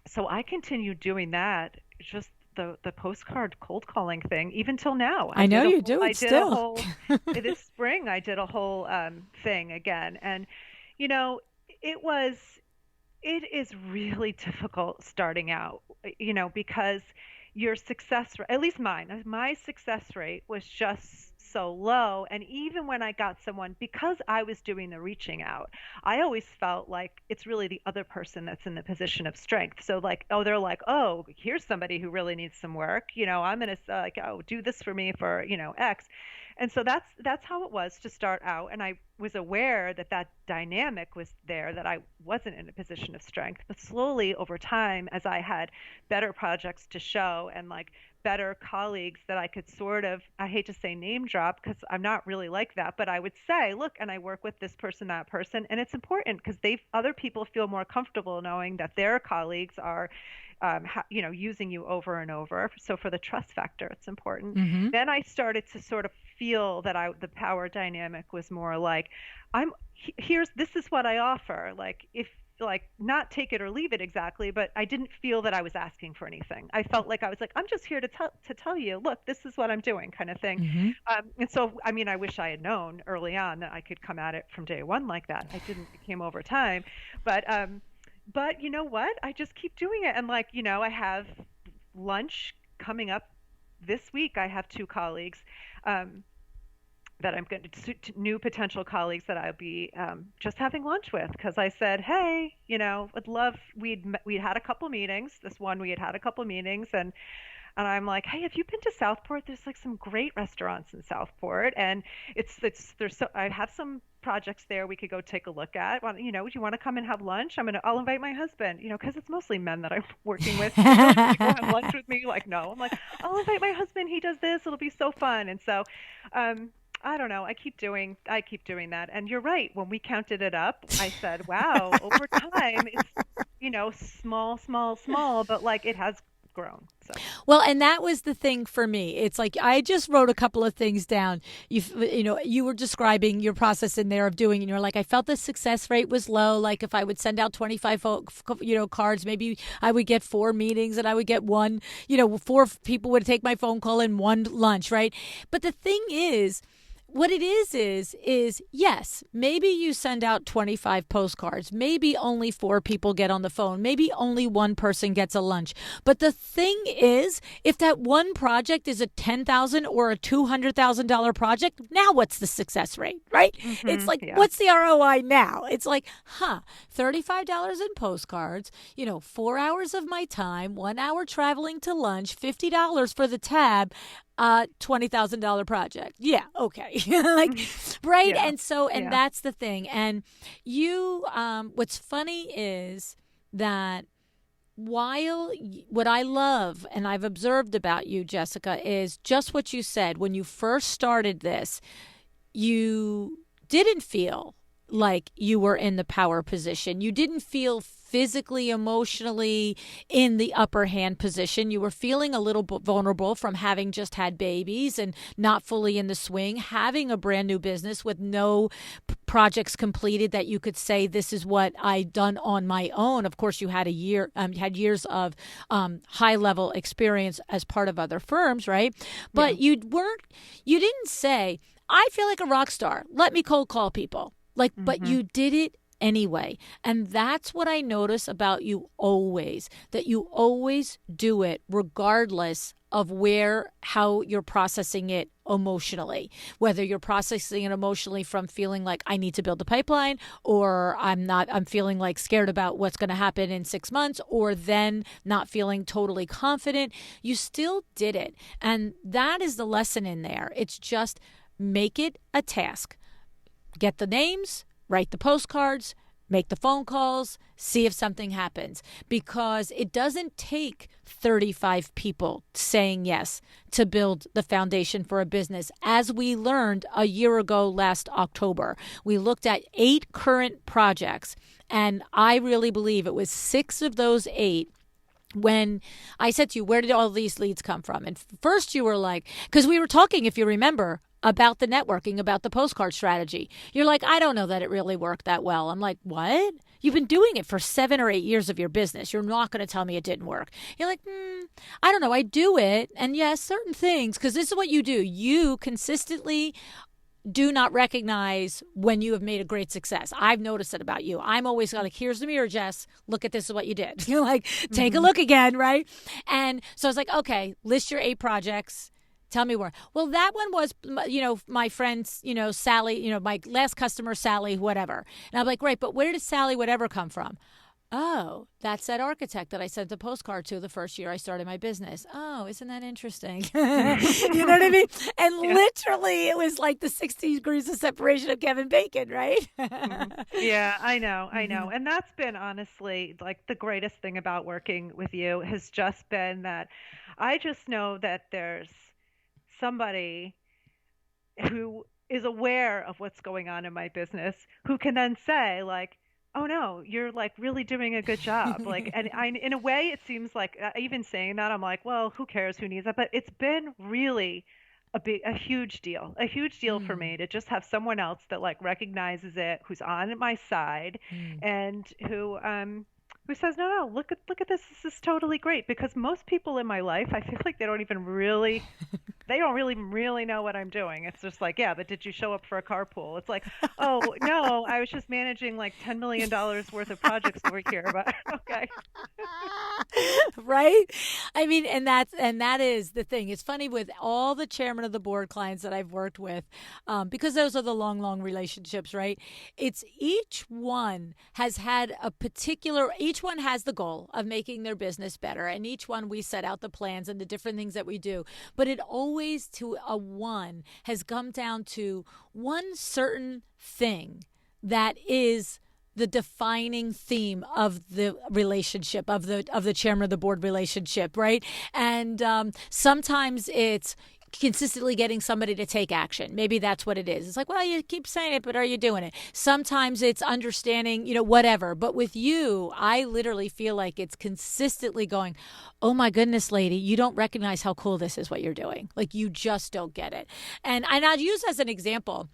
so I continued doing that. Just the postcard cold calling thing, even till now. I know you do I it did a still. whole this spring. I did a whole thing again, and you know, it was it is really difficult starting out, because your at least mine, my success rate was just so low. And even when I got someone, because I was doing the reaching out, I always felt like it's really the other person that's in the position of strength. So like, oh, they're like, oh, here's somebody who really needs some work. I'm going to like, oh, do this for me for, X. And so that's how it was to start out. And I was aware that that dynamic was there, that I wasn't in a position of strength. But slowly over time, as I had better projects to show and like better colleagues that I could sort of, I hate to say name drop because I'm not really like that, but I would say, look, and I work with this person, that person. And it's important because other people feel more comfortable knowing that their colleagues are using you over and over. So for the trust factor, it's important. Hmm. Then I started to sort of feel that the power dynamic was more like, this is what I offer. Like if like not take it or leave it exactly, but I didn't feel that I was asking for anything. I felt like I was like, I'm just here to tell you, look, this is what I'm doing, kind of thing. Hmm. And so, I mean, I wish I had known early on that I could come at it from day one like that. I didn't. It came over time, but you know what? I just keep doing it. And like, I have lunch coming up this week. I have two colleagues um, that I'm going new potential colleagues that I'll be just having lunch with, because I said, hey, would love, we'd had a couple meetings. This one, we had a couple meetings, and I'm like, hey, have you been to Southport? There's like some great restaurants in Southport, and I have some projects there we could go take a look at. Would you want to come and have lunch? I'll invite my husband, because it's mostly men that I'm working with. They don't want to go have lunch with me. Like, no, I'm like, I'll invite my husband. He does this. It'll be so fun. And so, I don't know. I keep doing that. And you're right. When we counted it up, I said, wow, over time, it's, small, small, small, but like it has grown. So. Well, and that was the thing for me. It's like I just wrote a couple of things down. You were describing your process in there of doing, and you're like, I felt the success rate was low. Like if I would send out 25, cards, maybe I would get 4 meetings, and I would get 1, 4 people would take my phone call and 1 lunch, right? But the thing is, what it is yes, maybe you send out 25 postcards. Maybe only 4 people get on the phone. Maybe only 1 person gets a lunch. But the thing is, if that one project is a $10,000 or a $200,000 project, now what's the success rate, right? Mm-hmm, it's like, what's the ROI now? It's like, $35 in postcards, 4 hours of my time, 1 hour traveling to lunch, $50 for the tab. $20,000 project. Yeah. Okay. Right. Yeah. And that's the thing. And what's funny is that what I love and I've observed about you, Jessica, is just what you said. When you first started this, you didn't feel like you were in the power position. You didn't feel physically, emotionally in the upper hand position. You were feeling a little bit vulnerable from having just had babies and not fully in the swing, having a brand new business with no projects completed that you could say, this is what I done on my own. Of course, you had had years of high level experience as part of other firms, right? But you didn't say, I feel like a rock star. Let me cold call people. But you did it anyway. And that's what I notice about you always, that you always do it regardless of how you're processing it emotionally, whether you're processing it emotionally from feeling like I need to build a pipeline, or I'm feeling like scared about what's going to happen in 6 months, or then not feeling totally confident. You still did it. And that is the lesson in there. It's just make it a task. Get the names, write the postcards, make the phone calls, see if something happens. Because it doesn't take 35 people saying yes to build the foundation for a business. As we learned a year ago last October, we looked at 8 current projects, and I really believe it was 6 of those 8 when I said to you, where did all these leads come from? And first you were like, because we were talking, if you remember, about the networking, about the postcard strategy. You're like, I don't know that it really worked that well. I'm like, what? You've been doing it for 7 or 8 years of your business. You're not going to tell me it didn't work. You're like, I don't know. I do it. And yes, certain things, because this is what you do. You consistently do not recognize when you have made a great success. I've noticed it about you. I'm always like, here's the mirror, Jess. Look at this is what you did. You're like, take a look again, right? And so I was like, okay, list your 8 projects. Tell me where. Well, that one was, my friend's, Sally, my last customer, Sally, whatever. And I'm like, right, but where did Sally whatever come from? Oh, that's that architect that I sent a postcard to the first year I started my business. Oh, isn't that interesting? You know what I mean? And literally it was like the 60 degrees of separation of Kevin Bacon, right? Yeah, I know. And that's been honestly like the greatest thing about working with you has just been that I just know that there's somebody who is aware of what's going on in my business who can then say like, oh no, you're like really doing a good job. In a way, it seems like even saying that, I'm like, well, who cares? Who needs that? But it's been really a huge deal for me to just have someone else that like recognizes it, who's on my side, and who says, no, look at this. This is totally great. Because most people in my life, I feel like they don't really know what I'm doing. It's just like, yeah, but did you show up for a carpool? It's like, oh, no, I was just managing like $10 million worth of projects over here. But okay. Right? I mean, and that is the thing. It's funny with all the chairman of the board clients that I've worked with, because those are the long relationships, right? It's each one has had each one has the goal of making their business better. And each one we set out the plans and the different things that we do. But it always to a one has come down to one certain thing that is the defining theme of the relationship, of the chairman of the board relationship, right? And sometimes it's consistently getting somebody to take action. Maybe that's what it is. It's like, well, you keep saying it, but are you doing it? Sometimes it's understanding, whatever. But with you, I literally feel like it's consistently going, oh my goodness, lady, you don't recognize how cool this is what you're doing. Like, you just don't get it. And I'll use as an example,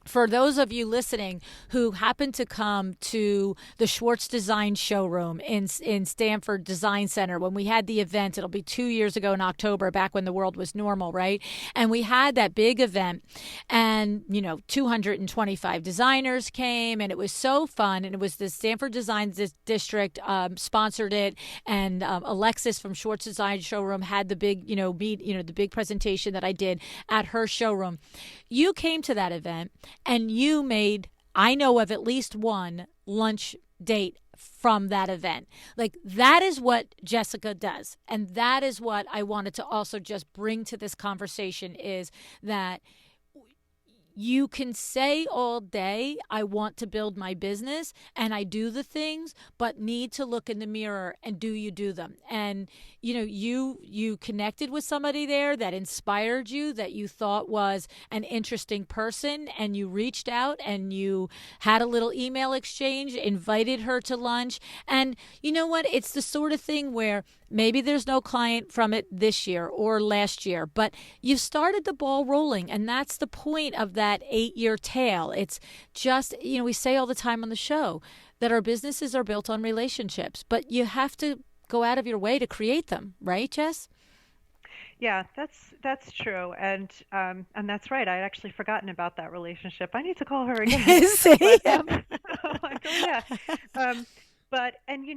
for those of you listening who happen to come to the Schwartz Design Showroom in Stanford Design Center, when we had the event, it'll be 2 years ago in October, back when the world was normal, right? And we had that big event, and 225 designers came, and it was so fun. And it was the Stanford Design District sponsored it, and Alexis from Schwartz Design Showroom had the big, the big presentation that I did at her showroom. You came to that event, and you made, I know of at least one lunch date from that event. Like, that is what Jessica does. And that is what I wanted to also just bring to this conversation, is that you can say all day, I want to build my business and I do the things, but need to look in the mirror and do you do them? And, you connected with somebody there that inspired you, that you thought was an interesting person, and you reached out and you had a little email exchange, invited her to lunch. And you know what? It's the sort of thing where maybe there's no client from it this year or last year, but you've started the ball rolling. And that's the point of that 8-year tail. It's just, we say all the time on the show that our businesses are built on relationships, but you have to go out of your way to create them, right, Jess? Yeah, that's true, and that's right. I'd actually forgotten about that relationship. I need to call her again. See? But I'm like, oh yeah. But and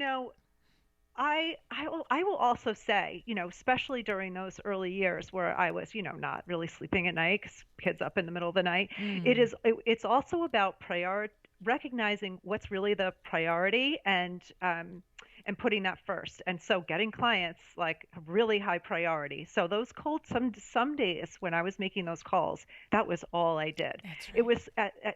I will also say, especially during those early years where I was, not really sleeping at night because kids up in the middle of the night, Mm. it's also about recognizing what's really the priority, and putting that first. And so getting clients, like, a really high priority. So those cold some days when I was making those calls, that was all I did. That's It right. was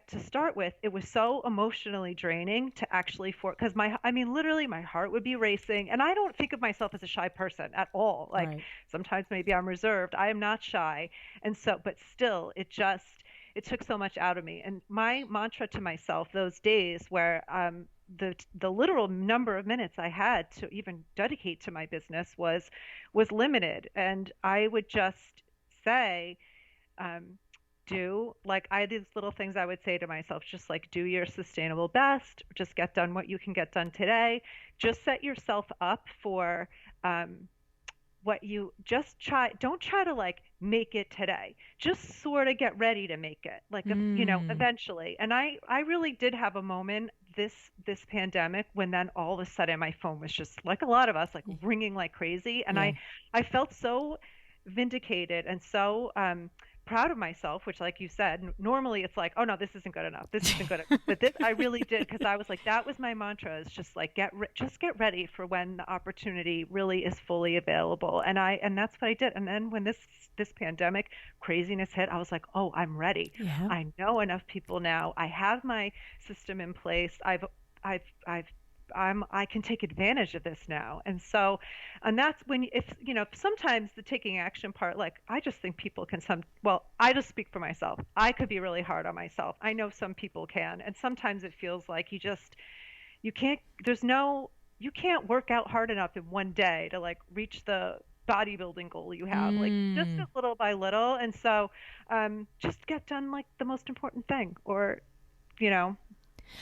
to start with, it was so emotionally draining to actually because I mean, literally my heart would be racing, and I don't think of myself as a shy person at all. Like, Right. sometimes maybe I'm reserved. I am not shy. And so, but still, it took so much out of me. And my mantra to myself those days where the literal number of minutes I had to even dedicate to my business was limited, and I would just say, um, do like I these little things I would say to myself, just like, do your sustainable best, just get done what you can get done today, just set yourself up for um, what you just try. Don't try to, like, make it today, just sort of get ready to make it, like, Mm. eventually. And I really did have a moment this pandemic when then all of a sudden my phone was just, like a lot of us, like, ringing like crazy, and Yeah. I felt so vindicated and so proud of myself, which, like you said, normally it's like, oh no, this isn't good enough, this isn't good enough. But this I really did, because I was like, that was my mantra, is just like, just get ready for when the opportunity really is fully available. And that's what I did. And then when this pandemic craziness hit, I was like, oh, I'm ready. Yeah. I know enough people now. I have my system in place. I've I can take advantage of this now. And so, and that's when, if, sometimes the taking action part, like, I just think people can well, I just speak for myself. I could be really hard on myself. I know some people can. And sometimes it feels like you can't, you can't work out hard enough in one day to, like, reach the bodybuilding goal you have, like, just Mm. a little by little. And so, just get done, like, the most important thing, or, you know,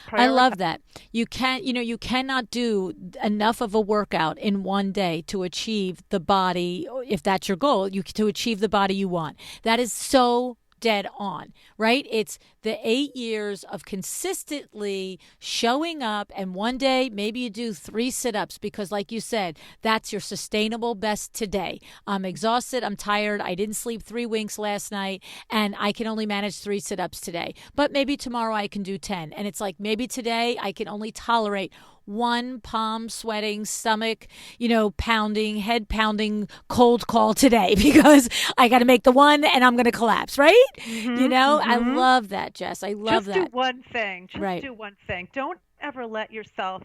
I prioritize. love that. You cannot do enough of a workout in one day to achieve the body, if that's your goal, to achieve the body you want. That is so dead on, right? It's the 8 years of consistently showing up, and one day maybe you do 3 sit-ups because, like you said, that's your sustainable best today. I'm exhausted, I'm tired, I didn't sleep 3 winks last night, and I can only manage 3 sit-ups today. But maybe tomorrow I can do 10. And it's like, maybe today I can only tolerate one palm sweating, stomach, pounding, head pounding cold call today because I got to make the one and I'm going to collapse, right? Mhm, I mhm. love that, Jess. I love Just do that. one thing. Just Right. do one thing. Don't ever let yourself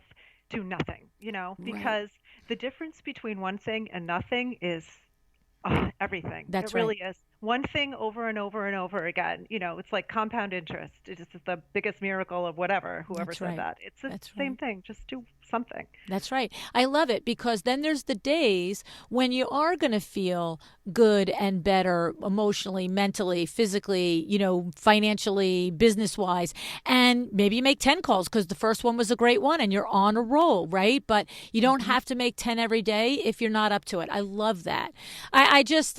do nothing, Right. because the difference between one thing and nothing is everything. It That's right. really is. one thing over and over and over again. It's like compound interest. It is the biggest miracle of whatever, whoever That's said right. that. It's the That's same right. thing. Just do something. That's right. I love it because then there's the days when you are going to feel good and better emotionally, mentally, physically, financially, business wise. And maybe you make 10 calls because the first one was a great one and you're on a roll, right? But you don't Hmm. have to make 10 every day if you're not up to it. I love that. I just,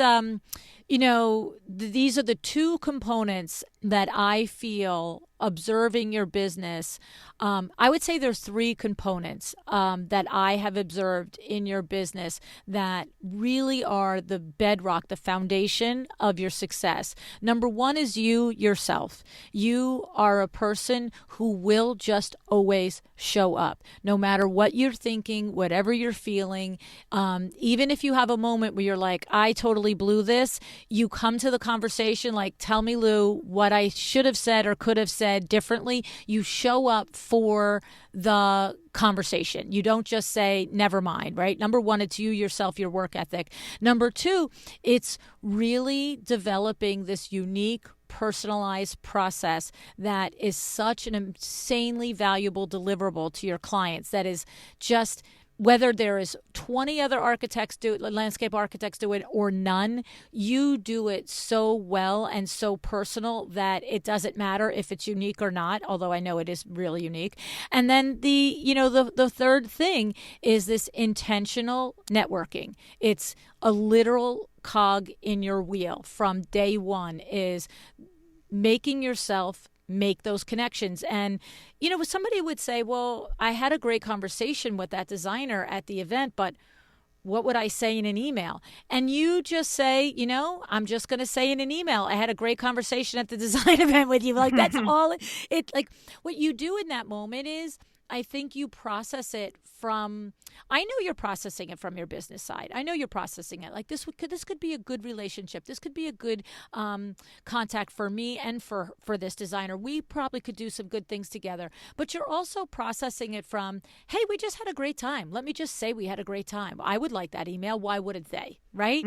these are the two components that I feel observing your business. I would say there's three components that I have observed in your business that really are the bedrock, the foundation of your success. Number one is you yourself. You are a person who will just always show up, no matter what you're thinking, whatever you're feeling. Even if you have a moment where you're like, I totally blew this, you come to the conversation like, tell me, Lou, what I should have said or could have said differently. You show up for the conversation. You don't just say, never mind, right? Number one, it's you yourself, your work ethic. Number two, it's really developing this unique personalized process that is such an insanely valuable deliverable to your clients that is just whether there is 20 other architects do it, landscape architects do it or none, you do it so well and so personal that it doesn't matter if it's unique or not, although I know it is really unique. And then the third thing is this intentional networking. It's a literal cog in your wheel from day one is making yourself make those connections. And, somebody would say, well, I had a great conversation with that designer at the event, but what would I say in an email? And you just say, I'm just going to say in an email, I had a great conversation at the design event with you. Like, that's all like what you do in that moment is I think you process it from, I know you're processing it from your business side. I know you're processing it like this could be a good relationship. This could be a good contact for me and for this designer. We probably could do some good things together. But you're also processing it from, hey, we just had a great time. Let me just say we had a great time. I would like that email. Why wouldn't they? Right?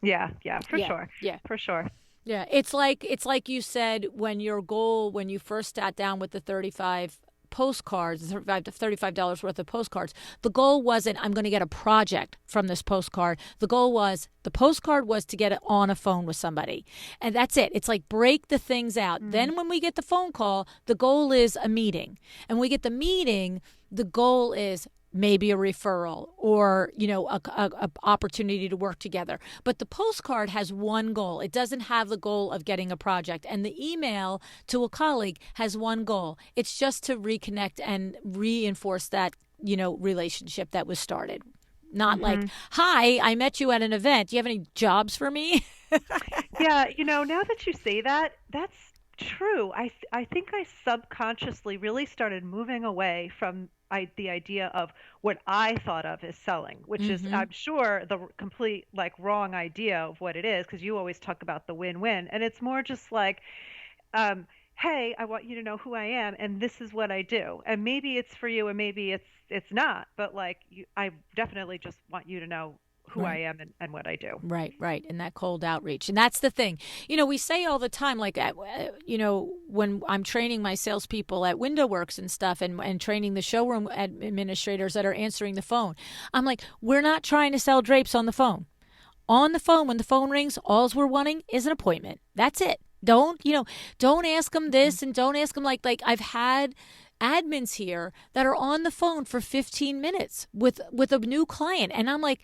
Yeah, yeah, for Yeah. sure. Yeah. For sure. Yeah. It's like you said when your goal when you first sat down with the 35 postcards, $35 worth of postcards. The goal wasn't, I'm going to get a project from this postcard. The goal was, the postcard was to get it on a phone with somebody. And that's it. It's like break the things out. Mm. Then when we get the phone call, the goal is a meeting. And when we get the meeting, the goal is maybe a referral or a opportunity to work together. But the postcard has one goal. It doesn't have the goal of getting a project. And the email to a colleague has one goal. It's just to reconnect and reinforce that relationship that was started. Not like, Hmm. hi, I met you at an event, do you have any jobs for me? Yeah, now that you say that, that's true. I think I subconsciously really started moving away from the idea of what I thought of as selling, which is, Mm-hmm. I'm sure, the complete like wrong idea of what it is, because you always talk about the win-win, and it's more just like, um, hey, I want you to know who I am, and this is what I do, and maybe it's for you, and maybe it's not, but like, I definitely just want you to know who I Right. am and what I do. Right, right. And that cold outreach. And that's the thing. We say all the time, like, when I'm training my salespeople at Window Works and stuff and training the showroom administrators that are answering the phone, I'm like, we're not trying to sell drapes on the phone. On the phone, when the phone rings, all we're wanting is an appointment. That's it. Don't ask them Mhm. this and don't ask them like I've had admins here that are on the phone for 15 minutes with a new client and I'm like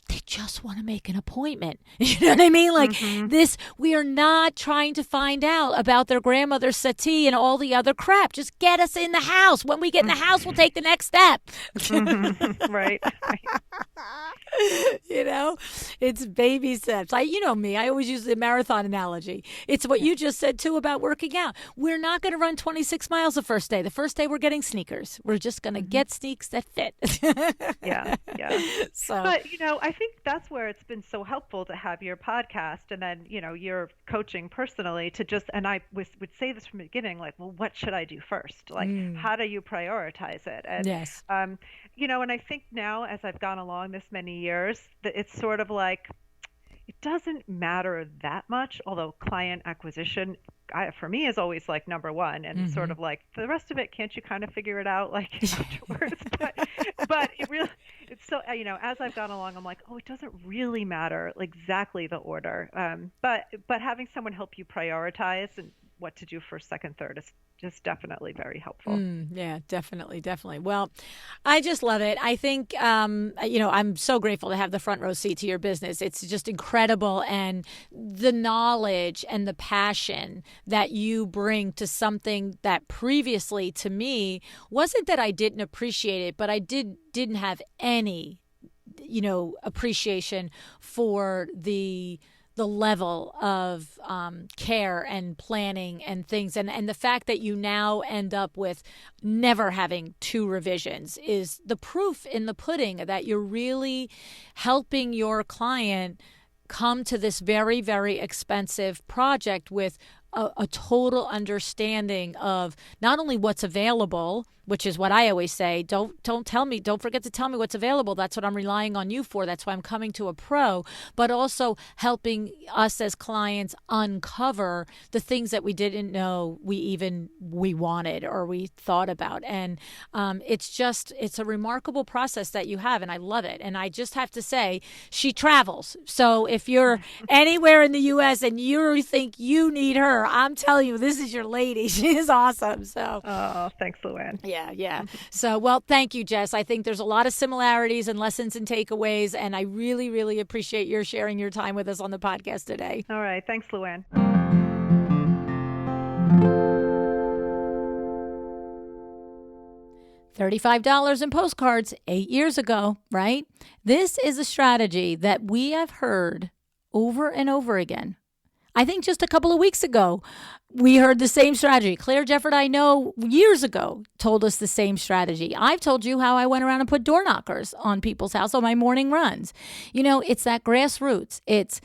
they just want to make an appointment. You know what I mean? Like Mhm. this, we are not trying to find out about their grandmother's settee and all the other crap. Just get us in the house. When we get in the house, we'll take the next step. Mhm. Right. Right. you know, it's baby steps. You know me. I always use the marathon analogy. It's what Yeah. you just said too about working out. We're not going to run 26 miles the first day. The first day we're getting sneakers. We're just going to Mhm. get sneaks that fit. Yeah. Yeah. so, But, I think that's where it's been so helpful to have your podcast and then, your coaching personally to just, and I would say this from the beginning, like, well, what should I do first? Like, mm, how do you prioritize it? And, yes. and I think now as I've gone along this many years, that it's sort of like, it doesn't matter that much, although client acquisition, for me, is always like number one, and sort Mm-hmm. of like the rest of it, can't you kind of figure it out like afterwards? But it really, it's so, as I've gone along, I'm like, oh, it doesn't really matter exactly the order. But having someone help you prioritize and what to do first, second, third is just definitely very helpful. Yeah, definitely, definitely. Well, I just love it. I think, I'm so grateful to have the front row seat to your business. It's just incredible. And the knowledge and the passion that you bring to something that previously to me wasn't that I didn't appreciate it, but I didn't have any, appreciation for the level of care and planning and things. And the fact that you now end up with never having two revisions is the proof in the pudding that you're really helping your client come to this very, very expensive project with a total understanding of not only what's available, which is what I always say, don't forget to tell me what's available. That's what I'm relying on you for. That's why I'm coming to a pro, but also helping us as clients uncover the things that we didn't know we wanted or we thought about. And it's a remarkable process that you have, and I love it. And I just have to say, she travels. So if you're anywhere in the U.S. and you think you need her, I'm telling you, this is your lady. She is awesome. So, Oh, thanks, Luann. yeah. So, well, thank you, Jess. I think there's a lot of similarities and lessons and takeaways, and I really, really appreciate your sharing your time with us on the podcast today. All right. Thanks, Luann. $35 in postcards 8 years ago, right? This is a strategy that we have heard over and over again. I think just a couple of weeks ago, we heard the same strategy. Claire Jefford, I know years ago, told us the same strategy. I've told you how I went around and put door knockers on people's house on my morning runs. It's that grassroots. It's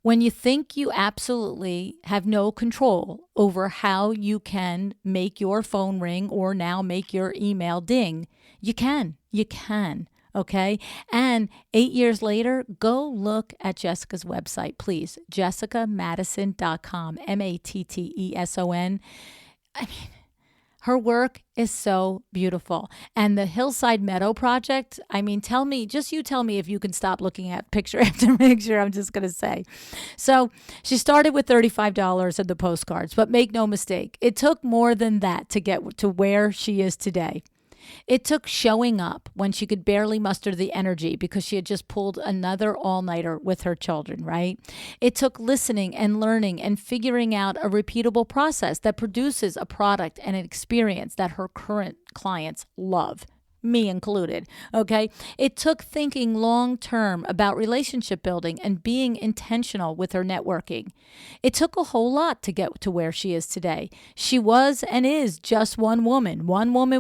when you think you absolutely have no control over how you can make your phone ring or now make your email ding. You can. Okay. And 8 years later, go look at Jessica's website, please. JessicaMatteson.com, Matteson. I mean, her work is so beautiful. And the Hillside Meadow project, tell me if you can stop looking at picture after picture, I'm just going to say. So she started with $35 in the postcards, but make no mistake, it took more than that to get to where she is today. It took showing up when she could barely muster the energy because she had just pulled another all-nighter with her children, right? It took listening and learning and figuring out a repeatable process that produces a product and an experience that her current clients love. Me included, okay? It took thinking long-term about relationship building and being intentional with her networking. It took a whole lot to get to where she is today. She was and is just one woman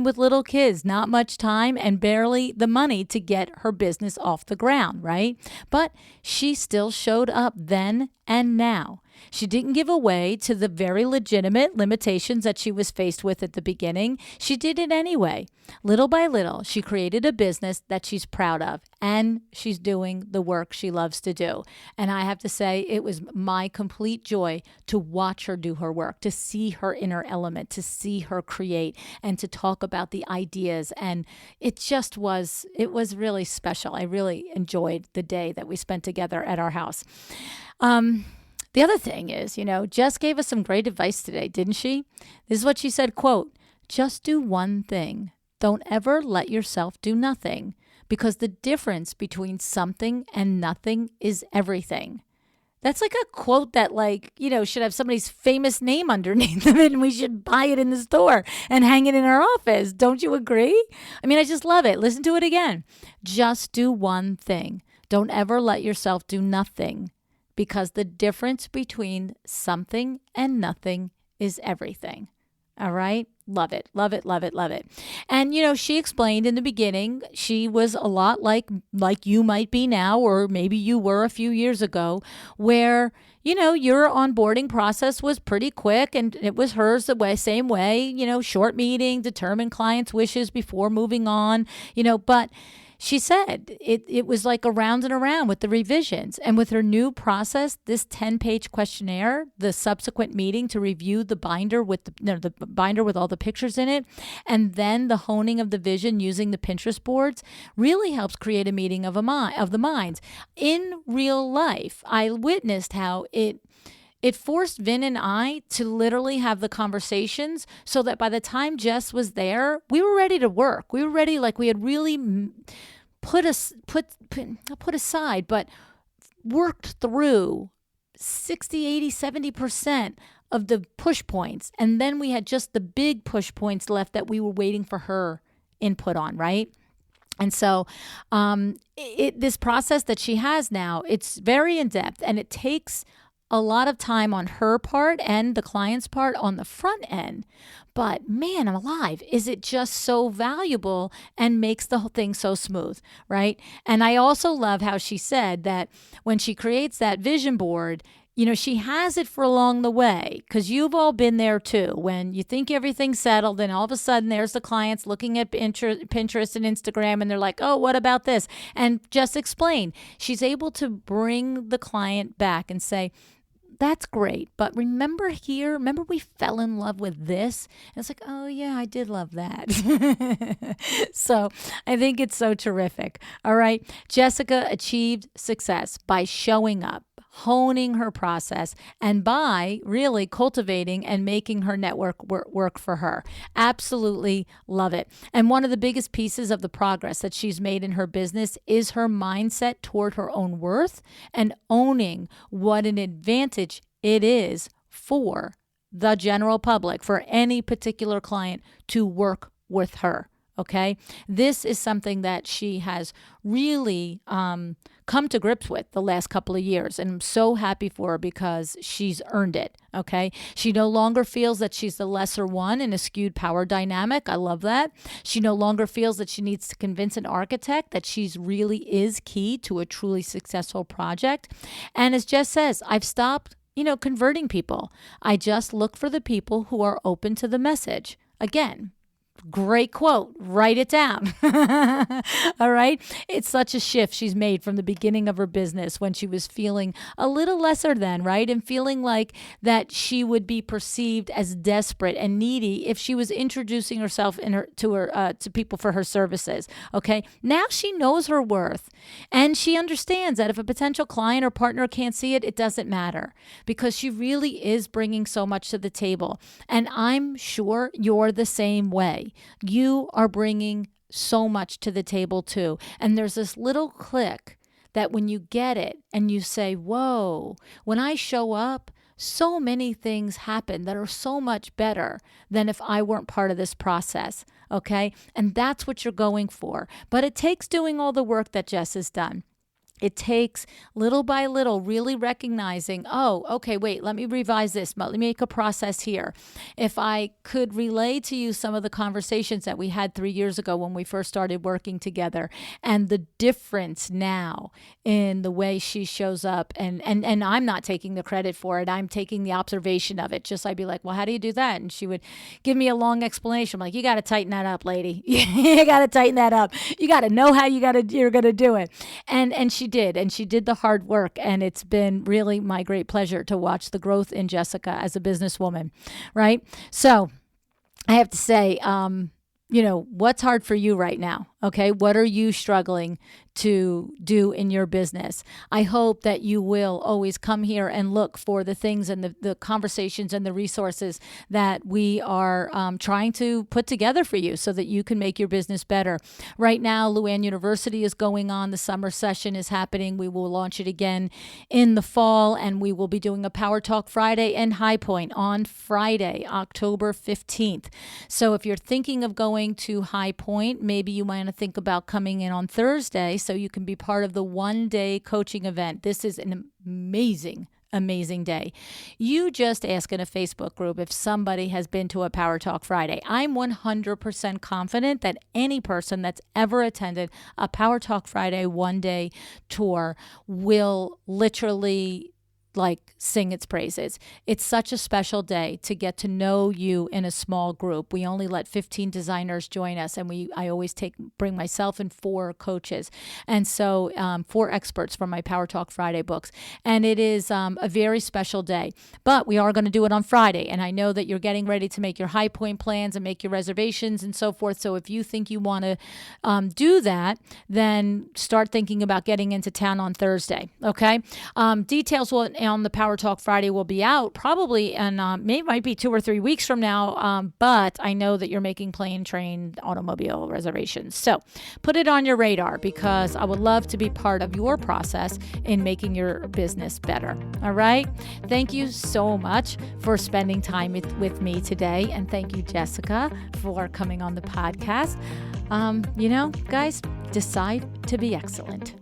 with little kids, not much time, and barely the money to get her business off the ground, right? But she still showed up then and now. She didn't give away to the very legitimate limitations that she was faced with at the beginning. She did it anyway. Little by little, she created a business that she's proud of, and she's doing the work she loves to do. And I have to say, it was my complete joy to watch her do her work, to see her inner element, to see her create, and to talk about the ideas. And it was really special. I really enjoyed the day that we spent together at our house. The other thing is, Jess gave us some great advice today, didn't she? This is what she said, quote, "Just do one thing. Don't ever let yourself do nothing, because the difference between something and nothing is everything." That's like a quote that should have somebody's famous name underneath of it, and we should buy it in the store and hang it in our office. Don't you agree? I just love it. Listen to it again. Just do one thing. Don't ever let yourself do nothing, because the difference between something and nothing is everything. All right? Love it, love it, love it, love it. And, she explained in the beginning, she was a lot like you might be now, or maybe you were a few years ago, where, your onboarding process was pretty quick, and it was hers same way, short meeting, determine clients' wishes before moving on, but she said it was like around and around with the revisions. And with her new process, this 10-page questionnaire, the subsequent meeting to review the binder with the binder with all the pictures in it, and then the honing of the vision using the Pinterest boards really helps create a meeting of the minds. In real life, I witnessed how it forced Vin and I to literally have the conversations so that by the time Jess was there, we were ready to work. We were ready, like we had really not put aside, but worked through 60, 80, 70% of the push points. And then we had just the big push points left that we were waiting for her input on, right? And so this process that she has now, it's very in-depth, and it takes a lot of time on her part and the client's part on the front end. But man, I'm alive. Is it just so valuable and makes the whole thing so smooth, right? And I also love how she said that when she creates that vision board, she has it for along the way, because you've all been there too. When you think everything's settled, and all of a sudden there's the clients looking at Pinterest and Instagram, and they're like, oh, what about this? And just explain. She's able to bring the client back and say, that's great, but remember we fell in love with this? And it's like, oh yeah, I did love that. So I think it's so terrific. All right. Jessica achieved success by showing up, honing her process, and by really cultivating and making her network work for her. Absolutely love it. And one of the biggest pieces of the progress that she's made in her business is her mindset toward her own worth and owning what an advantage it is for the general public, for any particular client to work with her. Okay. This is something that she has really come to grips with the last couple of years. And I'm so happy for her because she's earned it. Okay. She no longer feels that she's the lesser one in a skewed power dynamic. I love that. She no longer feels that she needs to convince an architect that she's really is key to a truly successful project. And as Jess says, I've stopped, converting people. I just look for the people who are open to the message. Again, great quote. Write it down. All right. It's such a shift she's made from the beginning of her business, when she was feeling a little lesser than, right? And feeling like that she would be perceived as desperate and needy if she was introducing herself to people for her services. Okay. Now she knows her worth, and she understands that if a potential client or partner can't see it, it doesn't matter, because she really is bringing so much to the table. And I'm sure you're the same way. You are bringing so much to the table too. And there's this little click that when you get it and you say, whoa, when I show up, so many things happen that are so much better than if I weren't part of this process. Okay. And that's what you're going for. But it takes doing all the work that Jess has done. It takes little by little really recognizing, oh, okay, wait, let me revise this. Let me make a process here. If I could relay to you some of the conversations that we had 3 years ago when we first started working together, and the difference now in the way she shows up, and I'm not taking the credit for it. I'm taking the observation of it. Just I'd be like, well, how do you do that? And she would give me a long explanation. I'm like, you got to tighten that up, lady. You got to tighten that up. You got to know how you're going to do it. And she did the hard work, and it's been really my great pleasure to watch the growth in Jessica as a businesswoman, right? So I have to say, what's hard for you right now? Okay. What are you struggling to do in your business? I hope that you will always come here and look for the things and the conversations and the resources that we are trying to put together for you so that you can make your business better. Right now, Luann University is going on. The summer session is happening. We will launch it again in the fall, and we will be doing a Power Talk Friday and High Point on Friday, October 15th. So if you're thinking of going to High Point, maybe you might think about coming in on Thursday so you can be part of the one-day coaching event. This is an amazing day. You just ask in a Facebook group if somebody has been to a Power Talk Friday. I'm 100% confident that any person that's ever attended a Power Talk Friday one-day tour will literally sing its praises. It's such a special day to get to know you in a small group. We only let 15 designers join us, and I always bring myself and 4 coaches, and so 4 experts from my Power Talk Friday books. And it is a very special day. But we are going to do it on Friday, and I know that you're getting ready to make your high point plans and make your reservations and so forth. So if you think you want to do that, then start thinking about getting into town on Thursday. Okay. Details on the Power Talk Friday will be out probably, and might be 2 or 3 weeks from now. But I know that you're making plane, train, automobile reservations. So put it on your radar, because I would love to be part of your process in making your business better. All right. Thank you so much for spending time with me today. And thank you, Jessica, for coming on the podcast. Guys, decide to be excellent.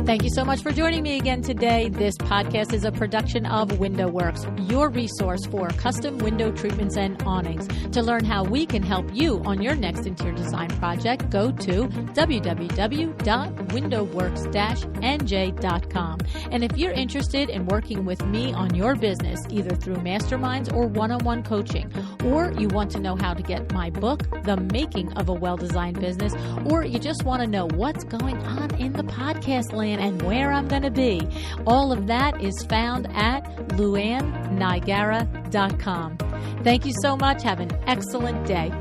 Thank you so much for joining me again today. This podcast is a production of WindowWorks, your resource for custom window treatments and awnings. To learn how we can help you on your next interior design project, go to www.windowworks-nj.com. And if you're interested in working with me on your business, either through masterminds or one-on-one coaching, or you want to know how to get my book, The Making of a Well-Designed Business, or you just want to know what's going on in the podcast land and where I'm going to be, all of that is found at luannigara.com. Thank you so much. Have an excellent day.